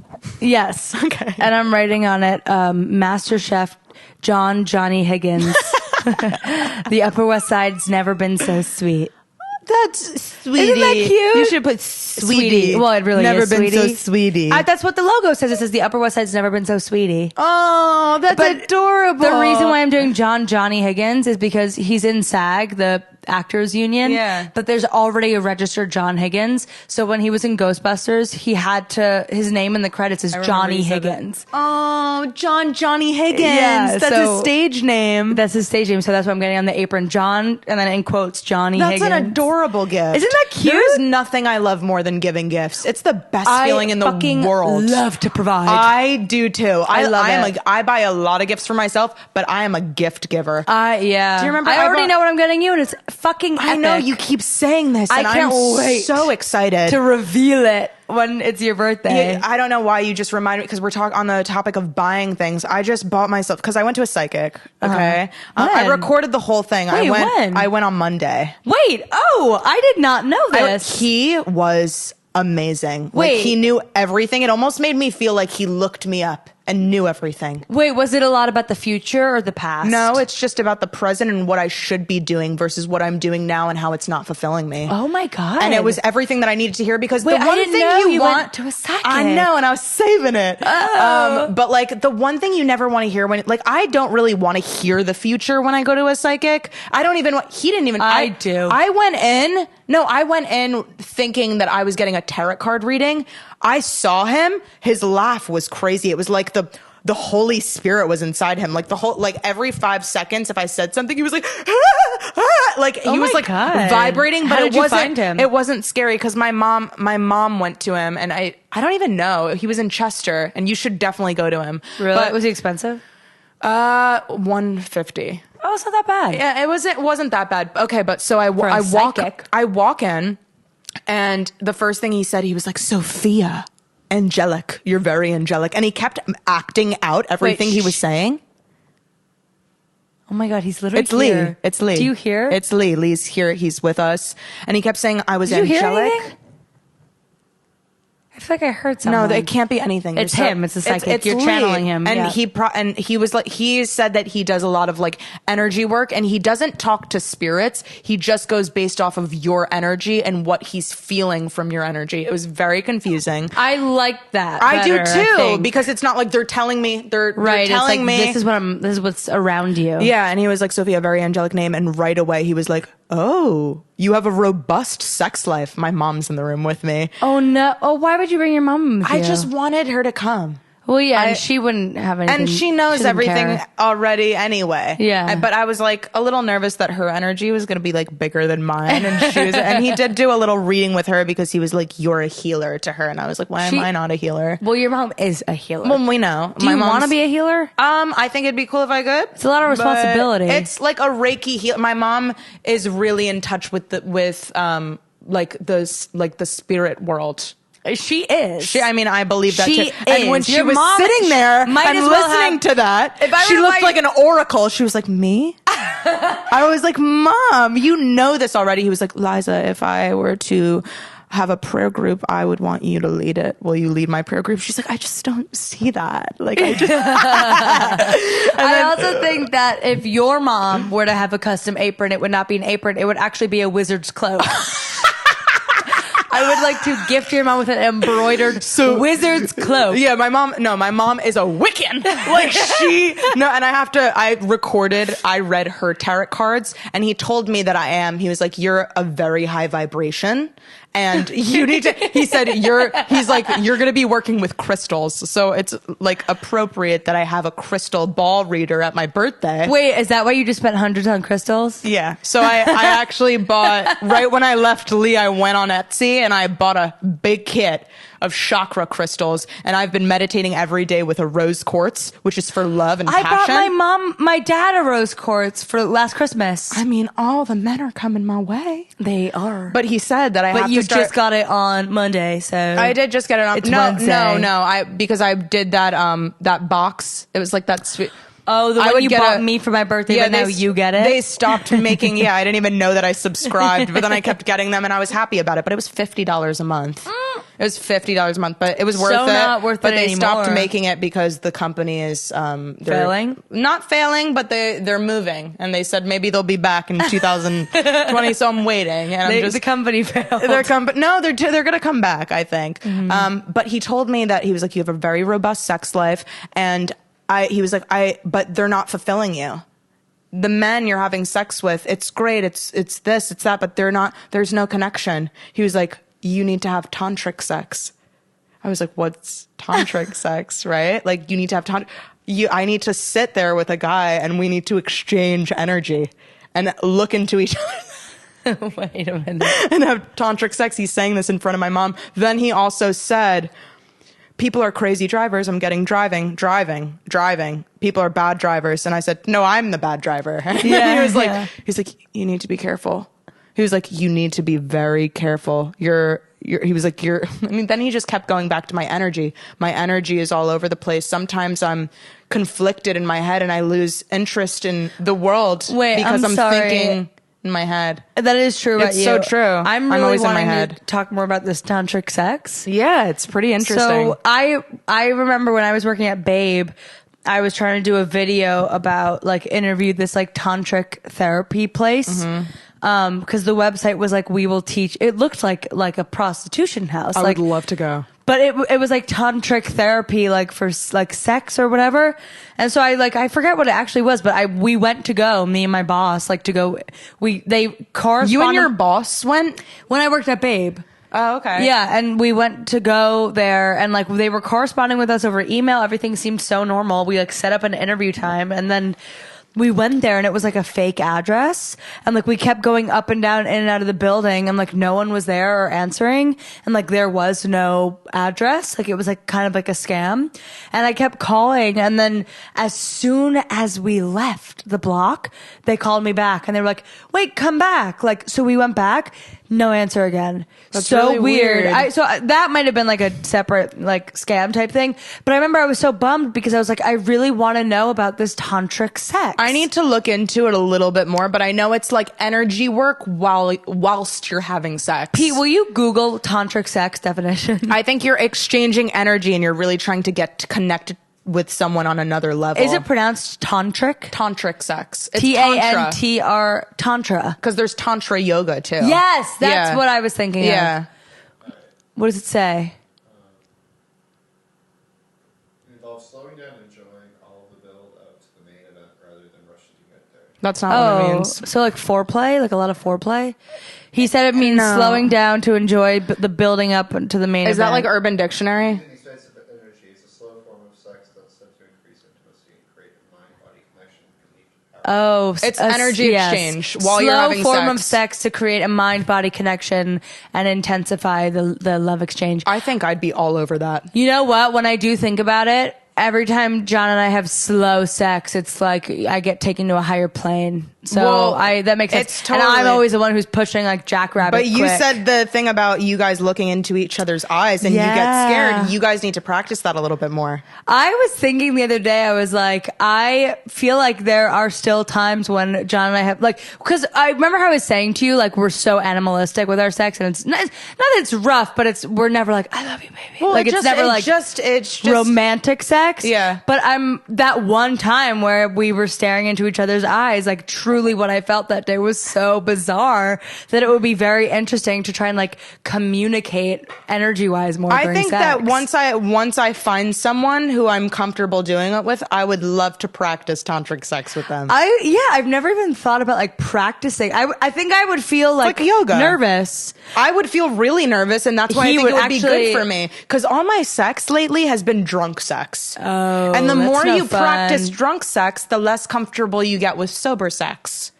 Yes. Okay. And I'm writing on it, Master Chef Johnny Higgins. The Upper West Side's never been so sweet. That's sweetie. Isn't that cute? You should put sweetie. Well, it really never is been sweetie. so sweetie. That's what the logo says. It says the Upper West Side's never been so sweetie. Oh, that's adorable. The reason why I'm doing Johnny Higgins is because he's in SAG, the Actors Union. Yeah. But there's already a registered John Higgins. So when he was in Ghostbusters, his name in the credits is Johnny Higgins. Oh, Johnny Higgins. Yeah, that's his stage name. That's his stage name. So that's what I'm getting on the apron. John, and then in quotes, Johnny Higgins. That's an adorable gift. Isn't that cute? There's nothing I love more than giving gifts. It's the best feeling in the world. I love to provide. I do too. I love it. I buy a lot of gifts for myself, but I am a gift giver. Yeah. Do you remember? I already know what I'm getting you, and it's fucking epic. I know you keep saying this, and I can't wait so excited to reveal it when it's your birthday. Yeah, I don't know why you just reminded me because we're talking on the topic of buying things. I just bought myself because I went to a psychic. Okay, I recorded the whole thing. Wait, when? I went on Monday. Wait, I did not know this. He was amazing. Wait. Like, he knew everything. It almost made me feel like he looked me up and knew everything. Wait, was it a lot about the future or the past? No, it's just about the present and what I should be doing versus what I'm doing now and how it's not fulfilling me. Oh my God. And it was everything that I needed to hear because Wait, the one I didn't thing know you want went to a psychic. I know, and I was saving it. But like the one thing you never want to hear when like I don't really want to hear the future when I go to a psychic. I don't even want he didn't even I do. I went in thinking that I was getting a tarot card reading. I saw him. His laugh was crazy. It was like the the Holy Spirit was inside him. Like the whole, like every 5 seconds, if I said something, he was like, like he was like vibrating, but it wasn't scary because my mom went to him, and I don't even know. He was in Chester, and you should definitely go to him. Really? But, was he expensive? $150. Oh, it's not that bad. Yeah, it wasn't that bad. Okay, but so I walk in, and the first thing he said, he was like, Sophia, angelic, you're very angelic, and he kept acting out everything he was saying. Oh my God, he's literally here. It's Lee. Do you hear? It's Lee. Lee's here. He's with us, and he kept saying I was angelic. Did you hear anything? I feel like I heard something. No, it can't be anything. It's him. It's a psychic. You're channeling him. And he was like, he said that he does a lot of like energy work, and he doesn't talk to spirits. He just goes based off of your energy and what he's feeling from your energy. It was very confusing. I like that. I do too, because it's not like they're telling me. They're telling me this is what's around you. Yeah, and he was like, Sophia, very angelic name, and right away he was like, oh, you have a robust sex life. My mom's in the room with me. Oh, no. Oh, why would you bring your mom with you? I just wanted her to come. Well, yeah, and she wouldn't have anything. And she knows everything already anyway. Yeah. But I was like a little nervous that her energy was going to be like bigger than mine. And he did do a little reading with her because he was like, you're a healer to her. And I was like, why am I not a healer? Well, your mom is a healer. Well, we know. Do you want to be a healer? I think it'd be cool if I could. It's a lot of responsibility. It's like a Reiki heal. My mom is really in touch with the spirit world. She is. I mean, I believe that she too. And when Your she was mom sitting there and listening to that, she looked like an oracle. She was like, me? I was like, Mom, you know this already. He was like, Liza, if I were to have a prayer group, I would want you to lead it. Will you lead my prayer group? She's like, I just don't see that. Like, I just. I also think that if your mom were to have a custom apron, it would not be an apron. It would actually be a wizard's cloak. I would like to gift your mom with an embroidered wizard's cloak. Yeah, my mom is a Wiccan. Like and I read her tarot cards, and he told me that he was like, you're a very high vibration. And you need to, he's like, you're going to be working with crystals. So it's like appropriate that I have a crystal ball reader at my birthday. Wait, is that why you just spent hundreds on crystals? Yeah. So I actually bought, right when I left Lee, I went on Etsy and I bought a big kit of chakra crystals, and I've been meditating every day with a rose quartz, which is for love and passion. I bought my dad a rose quartz for last Christmas. I mean, all the men are coming my way. They are. But he said that But you just got it on Monday, so I did just get it on. It's Wednesday. No. Because I did that box. It was like that sweet. Oh, the one you bought me for my birthday, but now you get it? They stopped making, I didn't even know that I subscribed, but then I kept getting them and I was happy about it. But it was $50 a month. It was $50 a month, but it was worth it. Not worth but it they anymore. Stopped making it because the company is failing? Not failing, but they're moving. And they said maybe they'll be back in 2020, so I'm waiting. And the company failed. They're going to come back, I think. Mm-hmm. But he told me that he was like, you have a very robust sex life, and he was like, but they're not fulfilling you. The men you're having sex with, it's great. It's this, it's that, but there's no connection. He was like, you need to have tantric sex. I was like, what's tantric sex, right? Like, you need to have I need to sit there with a guy and we need to exchange energy and look into each other. Wait a minute. And have tantric sex. He's saying this in front of my mom. Then he also said, people are crazy drivers. I'm getting driving. People are bad drivers. And I said, no, I'm the bad driver. Yeah, he was like, you need to be careful. He was like, you need to be very careful. He was like, then he just kept going back to my energy. My energy is all over the place. Sometimes I'm conflicted in my head and I lose interest in the world because I'm thinking in my head. That is true about you. It's so true. I'm really always in my wanting head. to talk more about this tantric sex. Yeah, it's pretty interesting. So I remember when I was working at Babe, I was trying to do a video about interview this tantric therapy place. Mm-hmm. Because the website was like, we will teach. It looked like a prostitution house. I would love to go. But it was tantric therapy, for sex or whatever. And so I forget what it actually was, but we went to go, me and my boss, to go. They corresponded. You and your boss went? When I worked at Babe. Oh, okay. Yeah, and we went to go there, and like they were corresponding with us over email. Everything seemed so normal. We like set up an interview time, and then we went there, and it was like a fake address, and like we kept going up and down, in and out of the building, and like no one was there or answering, and like there was no address. Like it was like kind of like a scam, and I kept calling, and then as soon as we left the block, they called me back, and they were like, "Wait, come back!" Like so, we went back. No answer again. That's so really weird. So that might have been like a separate like scam type thing. But I remember I was so bummed because I was like, I really want to know about this tantric sex. I need to look into it a little bit more, but I know it's like energy work whilst you're having sex. Pete, will you Google tantric sex definition? I think you're exchanging energy and you're really trying to get connected with someone on another level. Is it pronounced tantric? Tantric sex? It's Tantr tantra. Because there's tantra yoga too. Yes, that's what I was thinking Yeah. of. What does it say? Involves slowing down and enjoying all of the build up to the main event rather than rushing to get there. That's not what it means. So like foreplay, like a lot of foreplay. He said it means No. slowing down to enjoy the building up to the main Is event. that like Urban Dictionary? In these types of energy, it's a slow form of sex that's said to increase intimacy and create a mind-body connection. Oh, It's energy exchange while you're having slow form sex. of sex to create a mind-body connection and intensify the love exchange. I think I'd be all over that. You know what? When I do think about it, every time John and I have slow sex, it's like I get taken to a higher plane. So Well, that makes sense. it's And I'm totally- always the one who's pushing like jackrabbit. But you quick. said the thing about you guys looking into each other's eyes and you get Yeah. scared. You guys need to practice that a little bit more. I was thinking the other day, I was like, I feel like there are still times when John and I have like, because I remember how I was saying to you, like, we're so animalistic with our sex, and it's not that it's rough, but we're never like, I love you, baby. Well, like, it's never like it's just romantic sex. Yeah. But I'm that one time where we were staring into each other's eyes, like truly what I felt that day was so bizarre that it would be very interesting to try and like communicate energy wise more. I during think sex. that once I find someone who I'm comfortable doing it with, I would love to practice tantric sex with them. I've never even thought about like practicing. I think I would feel like yoga. nervous. I would feel really nervous, and that's why He I think it would would be actually- good for me. Because all my sex lately has been drunk sex. Oh, and the that's more no you fun. practice drunk sex, the less comfortable you get with sober sex.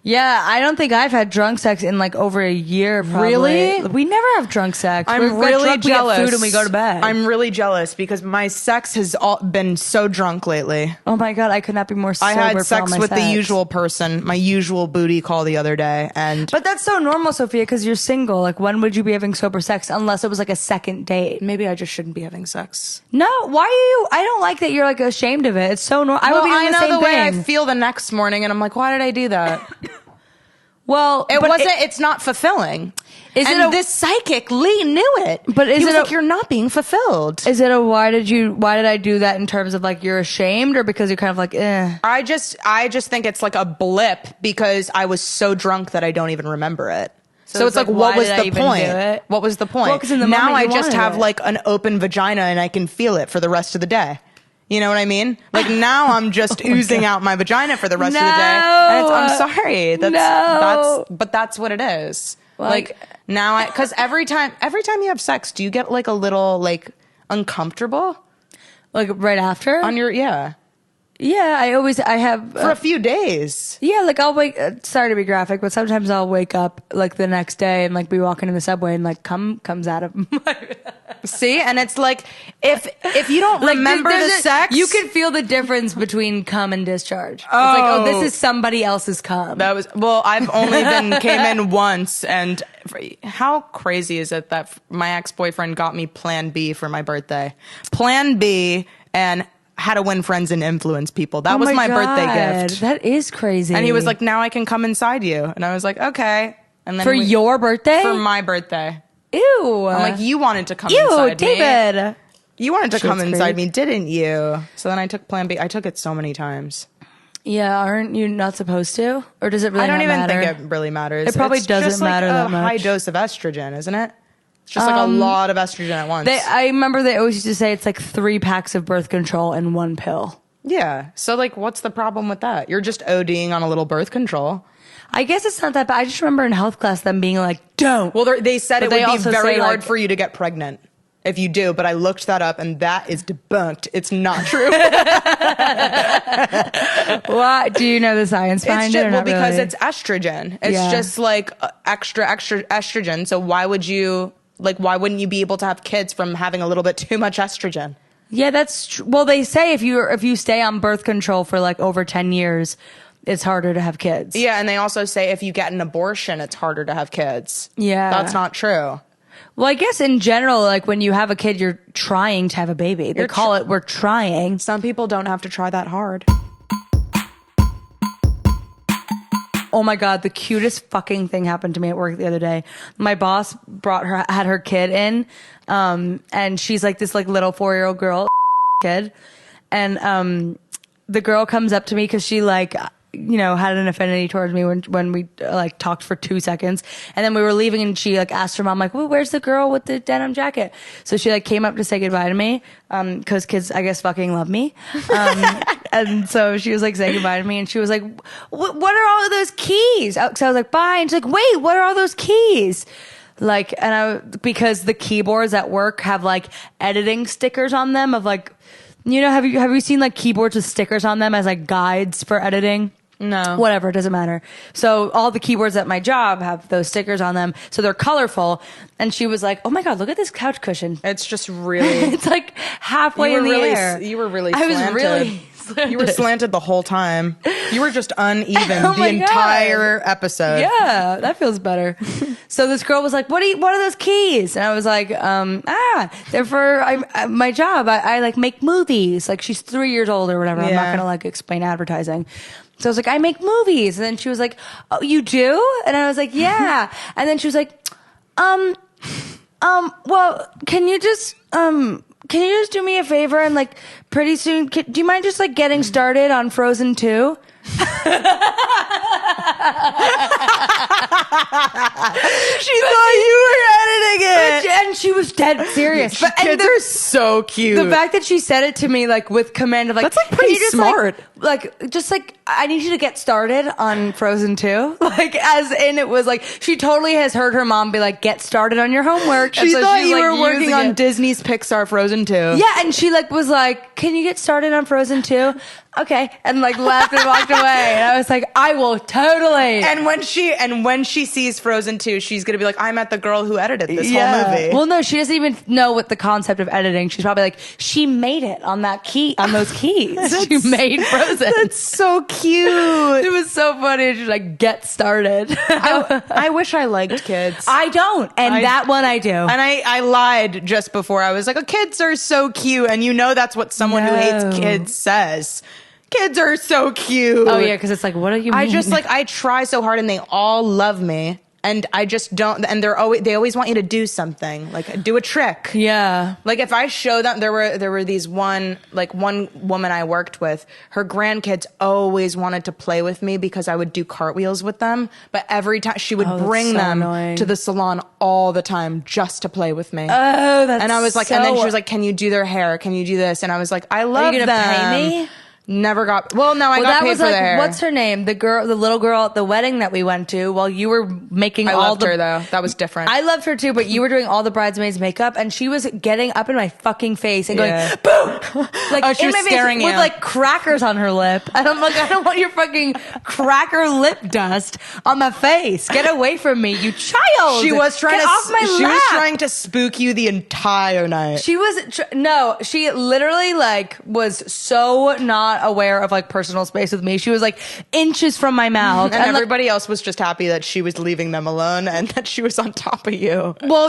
Yeah, I don't think I've had drunk sex in like over a year. Probably. Really? We never have drunk sex. I'm We're really drunk, jealous. We get food and we go to bed. I'm really jealous because my sex has all been so drunk lately. Oh my god, I could not be more sober. I had for all sex my with the sex. usual person, my usual booty call the other day, and But that's so normal, Sophia, because you're single. Like, when would you be having sober sex unless it was like a second date? maybe I just shouldn't be having sex. No, why are you? I don't like that you're like ashamed of it. It's so normal. I would Well, be doing I the know same the way I thing. feel the next morning, and I'm like, why did I do that? Well, It but wasn't. It's not fulfilling. Is and it a- this psychic Lee knew it. But is he was it like, a- you're not being fulfilled. Is it a why did I do that in terms of like you're ashamed or because you're kind of like I just think it's like a blip because I was so drunk that I don't even remember it. So it's like, why what was did I the even point? do it? What was the point? Well, 'cause in the now moment I you just wanted have it. like an open vagina and I can feel it for the rest of the day. You know what I mean? Like now I'm just oozing out my vagina for the rest of the day. And I'm sorry. That's what it is. Like now because every time you have sex, do you get like a little like uncomfortable like right after on your yeah I have for a few days? yeah, like I'll wake. Sorry to be graphic, but sometimes I'll wake up like the next day and like be walking in the subway and like cum comes out of my. See, and it's like if you don't Like remember the sex, you can feel the difference between cum and discharge. It's like, oh, this is somebody else's cum. That was I've only came in once, and how crazy is it that my ex-boyfriend got me Plan B for my birthday? Plan B, and how to win friends and influence people. That was my birthday gift. That is crazy. And he was like, "Now I can come inside you," and I was like, "Okay." And then for your birthday? for my birthday. Ew. I'm like, "You wanted to come Ew, inside me." David. You wanted to come Shit's inside creep. me, didn't you? So then I took Plan B. I took it so many times. Yeah, aren't you not supposed to? Or does it really I don't not even matter? think it really matters. It probably It's doesn't just like matter a that much. high dose of estrogen, isn't it? It's just like a lot of estrogen at once. I remember they always used to say it's like 3 packs of birth control in one pill. Yeah. So like, what's the problem with that? You're just ODing on a little birth control. I guess it's not that bad. I just remember in health class them being like, don't. Well, they said But it they would be also very say, hard like- for you to get pregnant if you do, but I looked that up and that is debunked. It's not true. What? Do you know the science behind it? Or not because really? it's estrogen. It's Yeah. just like extra estrogen. So why wouldn't you be able to have kids from having a little bit too much estrogen? Yeah, that's well. They say if you stay on birth control for like over 10 years, it's harder to have kids. Yeah, and they also say if you get an abortion, it's harder to have kids. Yeah. That's not true. Well, I guess in general, like when you have a kid, you're trying to have a baby. They call it we're trying. Some people don't have to try that hard. Oh my God, the cutest fucking thing happened to me at work the other day. My boss had her kid in, and she's like this like little 4-year-old girl kid. And, the girl comes up to me cause she like, had an affinity towards me when we like talked for 2 seconds. And then we were leaving and she like asked her mom like, well, where's the girl with the denim jacket? So she like came up to say goodbye to me. Cause kids, I guess, fucking love me. And so she was like saying goodbye to me and she was like, what are all of those keys? So I was like, bye. And she's like, wait, what are all those keys? Like, because the keyboards at work have like editing stickers on them of like, have you seen like keyboards with stickers on them as like guides for editing? No. Whatever, it doesn't matter. So all the keyboards at my job have those stickers on them, so they're colorful. And she was like, "Oh my God, look at this couch cushion." It's just really. It's like halfway in the air. You were really. I was slanted. really. Slanted. You were slanted the whole time. You were just uneven Oh the my God. entire episode. Yeah, that feels better. So this girl was like, what are those keys? And I was like, they're for my job. I like make movies. Like she's 3 years old or whatever. I'm not Yeah. going to like explain advertising. So I was like, I make movies. And then she was like, oh, you do? And I was like, yeah. And then she was like, well, can you just do me a favor and like pretty soon, do you mind just like getting started on Frozen 2? She thought you were editing it, and she was dead serious. But Kids are so cute. the fact that she said it to me like with command of like, That's, like, can pretty you just, smart. just I need you to get started on Frozen 2. Like as in it was like she totally has heard her mom be like, get started on your homework. She thought she's, you like, were working using on it. Disney's Pixar Frozen 2. Yeah, and she like was like, can you get started on Frozen 2? Okay, and like left and walked away. And I was like, I will totally. And when she sees Frozen 2, she's gonna be like, I met the girl who edited this whole movie. Well, no, she doesn't even know what the concept of editing. She's probably like, she made it on those keys. She made Frozen. That's so cute. It was so funny. She's like, get started. I wish I liked kids. I don't, and that one I do. And I lied just before. I was like, oh, kids are so cute. And that's what someone who hates No. kids says. Kids are so cute. Oh yeah, because it's like, what do you mean? I just I try so hard and they all love me. And I just don't, and they always want you to do something, like do a trick. Yeah. Like if I show them, there were these one woman I worked with, her grandkids always wanted to play with me because I would do cartwheels with them. But every time she would bring so them annoying. to the salon all the time just to play with me. Oh, that's And I was like, and then she was like, can you do their hair? Can you do this? And I was like, I love you gonna them. pay me? Never got, well, no, I got that paid was for like, the hair. what's her name? The little girl at the wedding that we went to while you were making I all loved the. her though. That was different. I loved her too, but you were doing all the bridesmaids' makeup, and she was getting up in my fucking face and Yeah. going, boom! Like, Oh, she in was my face scaring with you. like crackers on her lip. And I'm like, I don't want your fucking cracker lip dust on my face. Get away from me, you child! She was trying Get to. off my she lap. was trying to spook you the entire night. She was no. She literally like was so not aware of like personal space with me. She was like inches from my mouth, and like, everybody else was just happy that she was leaving them alone and that she was on top of you. well,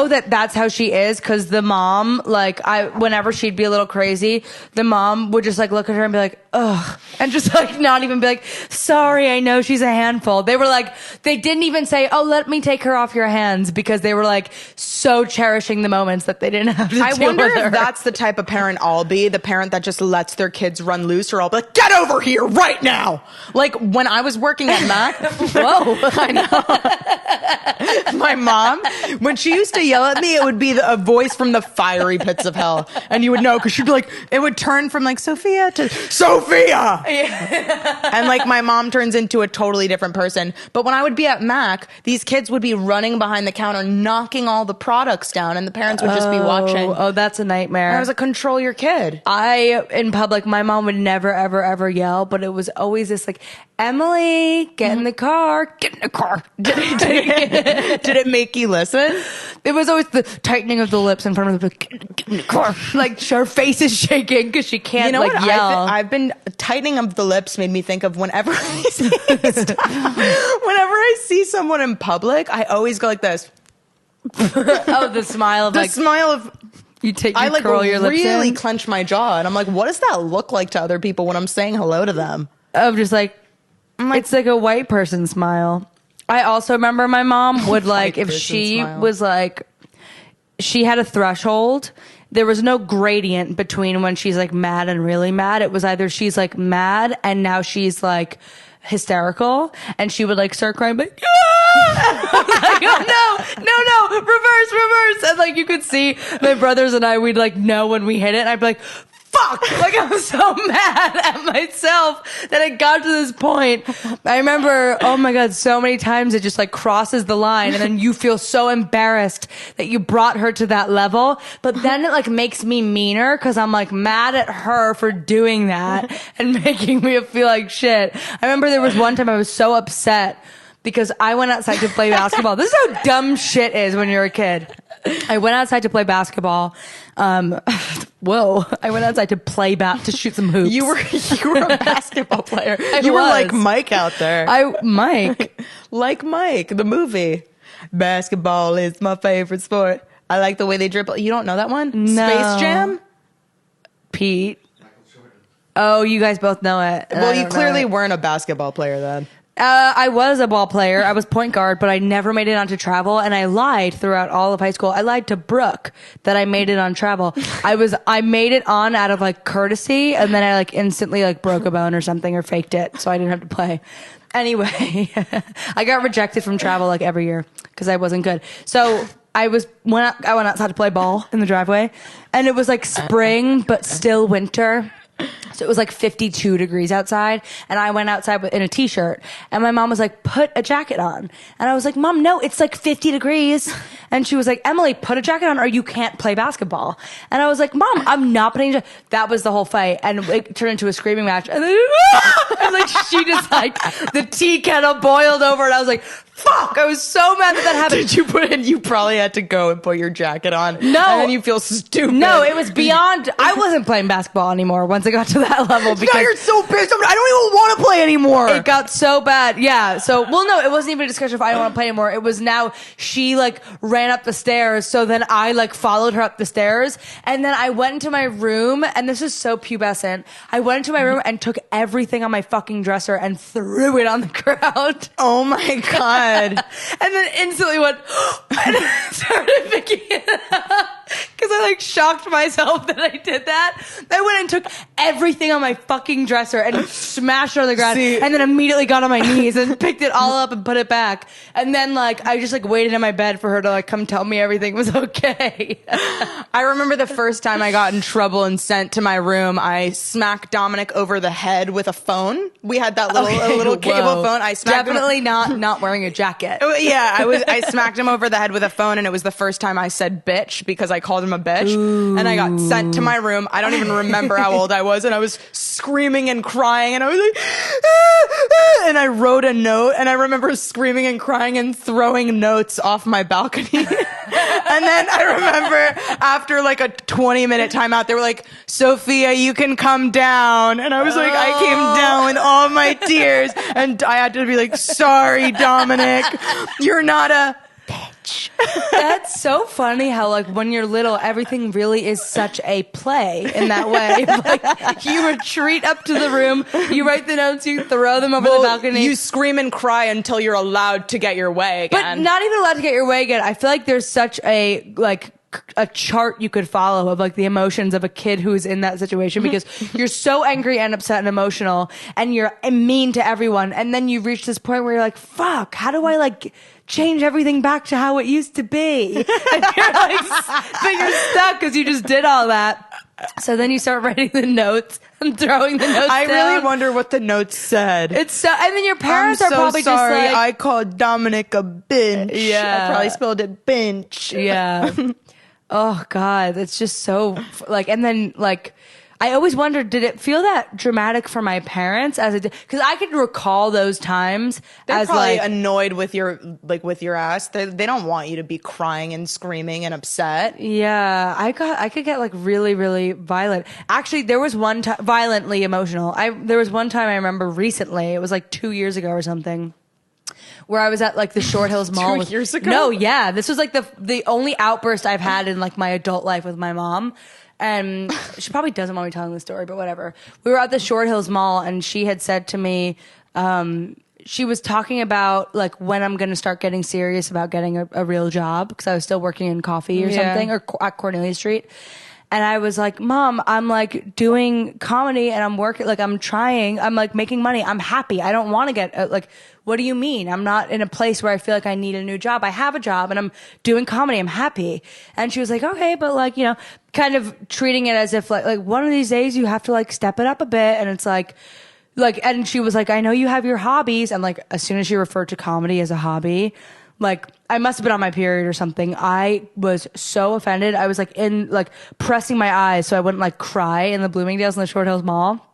that's how she is because the mom, like, whenever she'd be a little crazy, the mom would just like look at her and be like, ugh, and just like not even be like, sorry, I know she's a handful. They were like, they didn't even say, oh, let me take her off your hands because they were like so cherishing the moments that they didn't have to I deal wonder with her. if that's the type of parent I'll be, the parent that just lets their kids run loose, or I'll be like, get over here right now. Like when I was working at Mac. Whoa. I know. My mom, when she used to yell at me, it would be a voice from the fiery pits of hell. And you would know because she'd be like, it would turn from like Sophia to Sophia. Sophia. And like my mom turns into a totally different person. But when I would be at Mac, these kids would be running behind the counter, knocking all the products down, and the parents would just be watching. Oh, that's a nightmare. And I was like, control your kid. In public, my mom would never, ever, ever yell, but it was always this like, Emily, get in the car, get in the car. Did it make you listen? It was always the tightening of the lips in front of the get in the car. Like her face is shaking because she can't yell. I've been tightening of the lips made me think of whenever I see someone in public, I always go like this. Oh, the smile of you curl your lips really in. clench my jaw, and I'm like, what does that look like to other people when I'm saying hello to them? Of just like, it's like a white person smile. I also remember my mom would like, if she was like, she had a threshold. There was no gradient between when she's like mad and really mad. It was either she's like mad and now she's like hysterical, and she would like start crying, like, like, oh, no, reverse. And like you could see my brothers and I, we'd like know when we hit it, and I'd be like, fuck, like I'm so mad at myself that it got to this point. I remember, oh my God, so many times it just like crosses the line, and then you feel so embarrassed that you brought her to that level. But then it like makes me meaner because I'm like mad at her for doing that and making me feel like shit. I remember there was one time I was so upset because I went outside to play basketball. This is how dumb shit is when you're a kid. I went outside to play basketball. I went outside to to shoot some hoops. You were a basketball player. You were like Mike out there. Like Mike, the movie. Basketball is my favorite sport. I like the way they dribble. You don't know that one? No. Space Jam? Pete. Oh, you guys both know it. Well, you clearly weren't a basketball player then. I was a ball player. I was point guard, but I never made it onto travel, and I lied throughout all of high school. I lied to Brooke that I made it on travel. I made it on out of like courtesy, and then I like instantly like broke a bone or something or faked it, so I didn't have to play. Anyway, I got rejected from travel like every year because I wasn't good. So I went outside to play ball in the driveway, and it was like spring but still winter. So it was like 52 degrees outside, and I went outside in a t-shirt, and my mom was like, put a jacket on. And I was like, Mom, no, it's like 50 degrees. And she was like, Emily, put a jacket on or you can't play basketball. And I was like, Mom, I'm not putting that was the whole fight. And it turned into a screaming match. And then and like she just like the tea kettle boiled over, and I was like, fuck, I was so mad that happened. You probably had to go and put your jacket on. No. And then you feel stupid. No, it was beyond, I wasn't playing basketball anymore once I got to that level. Because now you're so pissed. I don't even want to play anymore. It got so bad. Yeah. So, well, no, it wasn't even a discussion if I don't want to play anymore. It was now she like ran up the stairs. So then I like followed her up the stairs. And then I went into my room, and this is so pubescent. I went into my room and took everything on my fucking dresser and threw it on the ground. Oh my God. And then instantly went and started picking it up because I like shocked myself that I did that. I went and took everything on my fucking dresser and smashed it on the ground, and then immediately got on my knees and picked it all up and put it back. And then like I just like waited in my bed for her to like come tell me everything was okay. I remember the first time I got in trouble and sent to my room, I smacked Dominic over the head with a phone. We had that little cable phone. I smacked definitely not wearing a jacket. Yeah, I smacked him over the head with a phone, and it was the first time I said bitch because I called him a bitch. Ooh. And I got sent to my room. I don't even remember how old I was, and I was screaming and crying, and I was like, and I wrote a note, and I remember screaming and crying and throwing notes off my balcony. And then I remember after like a 20-minute timeout, they were like, Sophia, you can come down. And I was like, I came down with all my tears, and I had to be like, sorry, Dominic, you're not a bitch. That's so funny how like when you're little, everything really is such a play in that way. Like you retreat up to the room, you write the notes, you throw them over the balcony. You scream and cry until you're allowed to get your way again. But not even allowed to get your way again. I feel like there's such a chart you could follow of like the emotions of a kid who's in that situation, because you're so angry and upset and emotional and you're mean to everyone, and then you reach this point where you're like, fuck, how do I like change everything back to how it used to be? And you're like, but you're stuck because you just did all that. So then you start writing the notes and throwing the notes I down. really wonder what the notes said. It's so, and then your parents I'm are so probably sorry. just like, I called Dominic a bench. Yeah. I probably spelled it bench. yeah. Oh God, it's just so like, and then like, I always wondered, did it feel that dramatic for my parents as it? Because I could recall those times They're as probably like, annoyed with your ass. They don't want you to be crying and screaming and upset. yeah, I could get like really, really violent. Actually, there was one time, violently emotional. There was one time I remember recently, it was like 2 years ago or something, where I was at like the Short Hills Mall. 2 years ago? No, yeah. This was like the only outburst I've had in like my adult life with my mom. And she probably doesn't want me telling the story, but whatever. We were at the Short Hills Mall and she had said to me, she was talking about like when I'm going to start getting serious about getting a real job because I was still working in coffee or something or at Cornelia Street. And I was like, Mom, I'm like doing comedy and I'm working, like I'm trying, I'm like making money. I'm happy. I don't want to get like, what do you mean? I'm not in a place where I feel like I need a new job. I have a job and I'm doing comedy. I'm happy. And she was like, okay, but like, you know, kind of treating it as if like one of these days you have to like step it up a bit. And it's like, and she was like, I know you have your hobbies. And like, as soon as she referred to comedy as a hobby, like I must have been on my period or something. I was so offended. I was like pressing my eyes so I wouldn't like cry in the Bloomingdale's in the Short Hills Mall.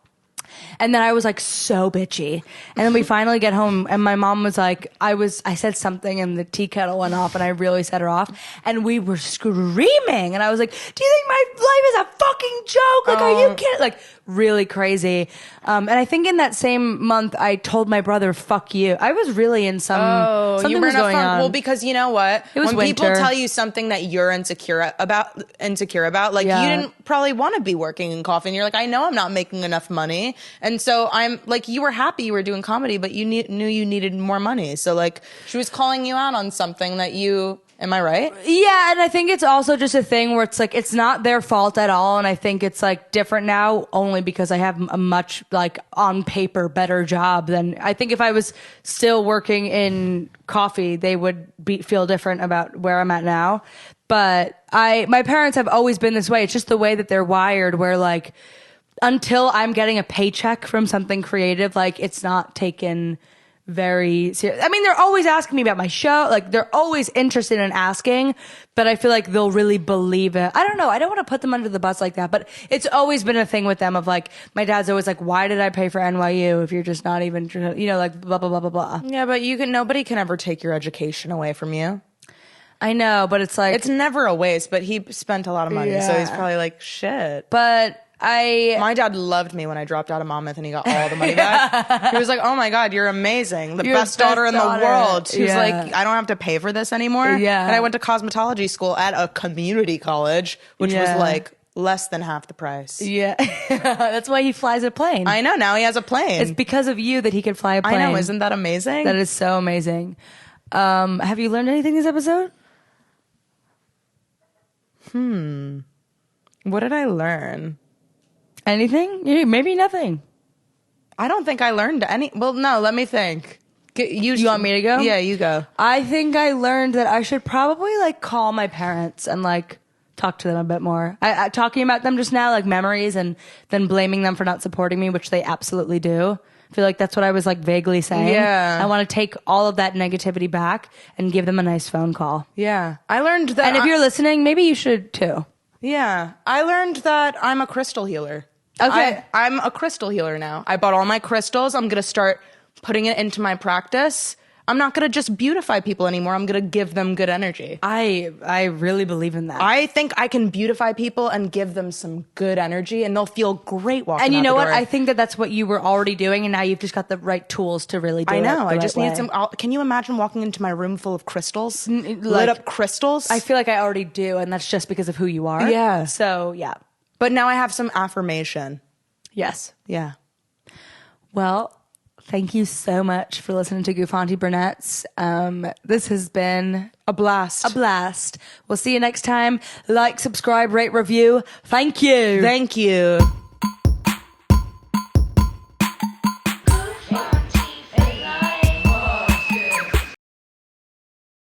And then I was like so bitchy. And then we finally get home and my mom was like, I said something and the tea kettle went off and I really set her off. And we were screaming. And I was like, do you think my life is a fucking joke? Like, are you kidding? Like really crazy. And I think in that same month, I told my brother, fuck you. I was really in something you was going on. Well, because you know what? It was when people winter. tell you something that you're insecure about, like you didn't probably want to be working in coffee and you're like, I know I'm not making enough money. And so I'm like, you were happy you were doing comedy, but you knew you needed more money. So like she was calling you out on something that am I right? Yeah, and I think it's also just a thing where it's like it's not their fault at all, and I think it's like different now only because I have a much like on paper better job than I think if I was still working in coffee, they would feel different about where I'm at now. But my parents have always been this way. It's just the way that they're wired, where like until I'm getting a paycheck from something creative, like it's not taken very serious. I mean, they're always asking me about my show. Like they're always interested in asking, but I feel like they'll really believe it. I don't know. I don't want to put them under the bus like that, but it's always been a thing with them of like, my dad's always like, why did I pay for NYU if you're just not even, you know, like blah, blah, blah, blah, blah. Yeah, but nobody can ever take your education away from you. I know, but it's like, it's never a waste, but he spent a lot of money. So he's probably like, shit. But my dad loved me when I dropped out of Monmouth and he got all the money back. He was like, oh my God, you're amazing. You're best daughter in the world. He was like, I don't have to pay for this anymore. Yeah. And I went to cosmetology school at a community college, which was like less than half the price. Yeah. That's why he flies a plane. I know. Now he has a plane. It's because of you that he can fly a plane. I know. Isn't that amazing? That is so amazing. Have you learned anything this episode? What did I learn? Anything? Maybe nothing. I don't think I learned any. Well, no, let me think. You want me to go? Yeah, you go. I think I learned that I should probably like call my parents and like talk to them a bit more. I talking about them just now, like memories, and then blaming them for not supporting me, which they absolutely do. I feel like that's what I was like vaguely saying. Yeah. I want to take all of that negativity back and give them a nice phone call. Yeah. I learned that. And if you're listening, maybe you should too. Yeah. I learned that I'm a crystal healer. Okay. I'm a crystal healer now. I bought all my crystals. I'm going to start putting it into my practice. I'm not going to just beautify people anymore. I'm going to give them good energy. I really believe in that. I think I can beautify people and give them some good energy and they'll feel great walking out And you know the what? door. I think that that's what you were already doing, and now you've just got the right tools to really do it. I know. I just need some. Can you imagine walking into my room full of crystals? Like, lit up crystals? I feel like I already do, and that's just because of who you are. Yeah. So, yeah. But now I have some affirmation. Yes. Yeah. Well, thank you so much for listening to Guffanti Brunettes. This has been A blast. a blast. We'll see you next time. Like, subscribe, rate, review. Thank you. Thank you.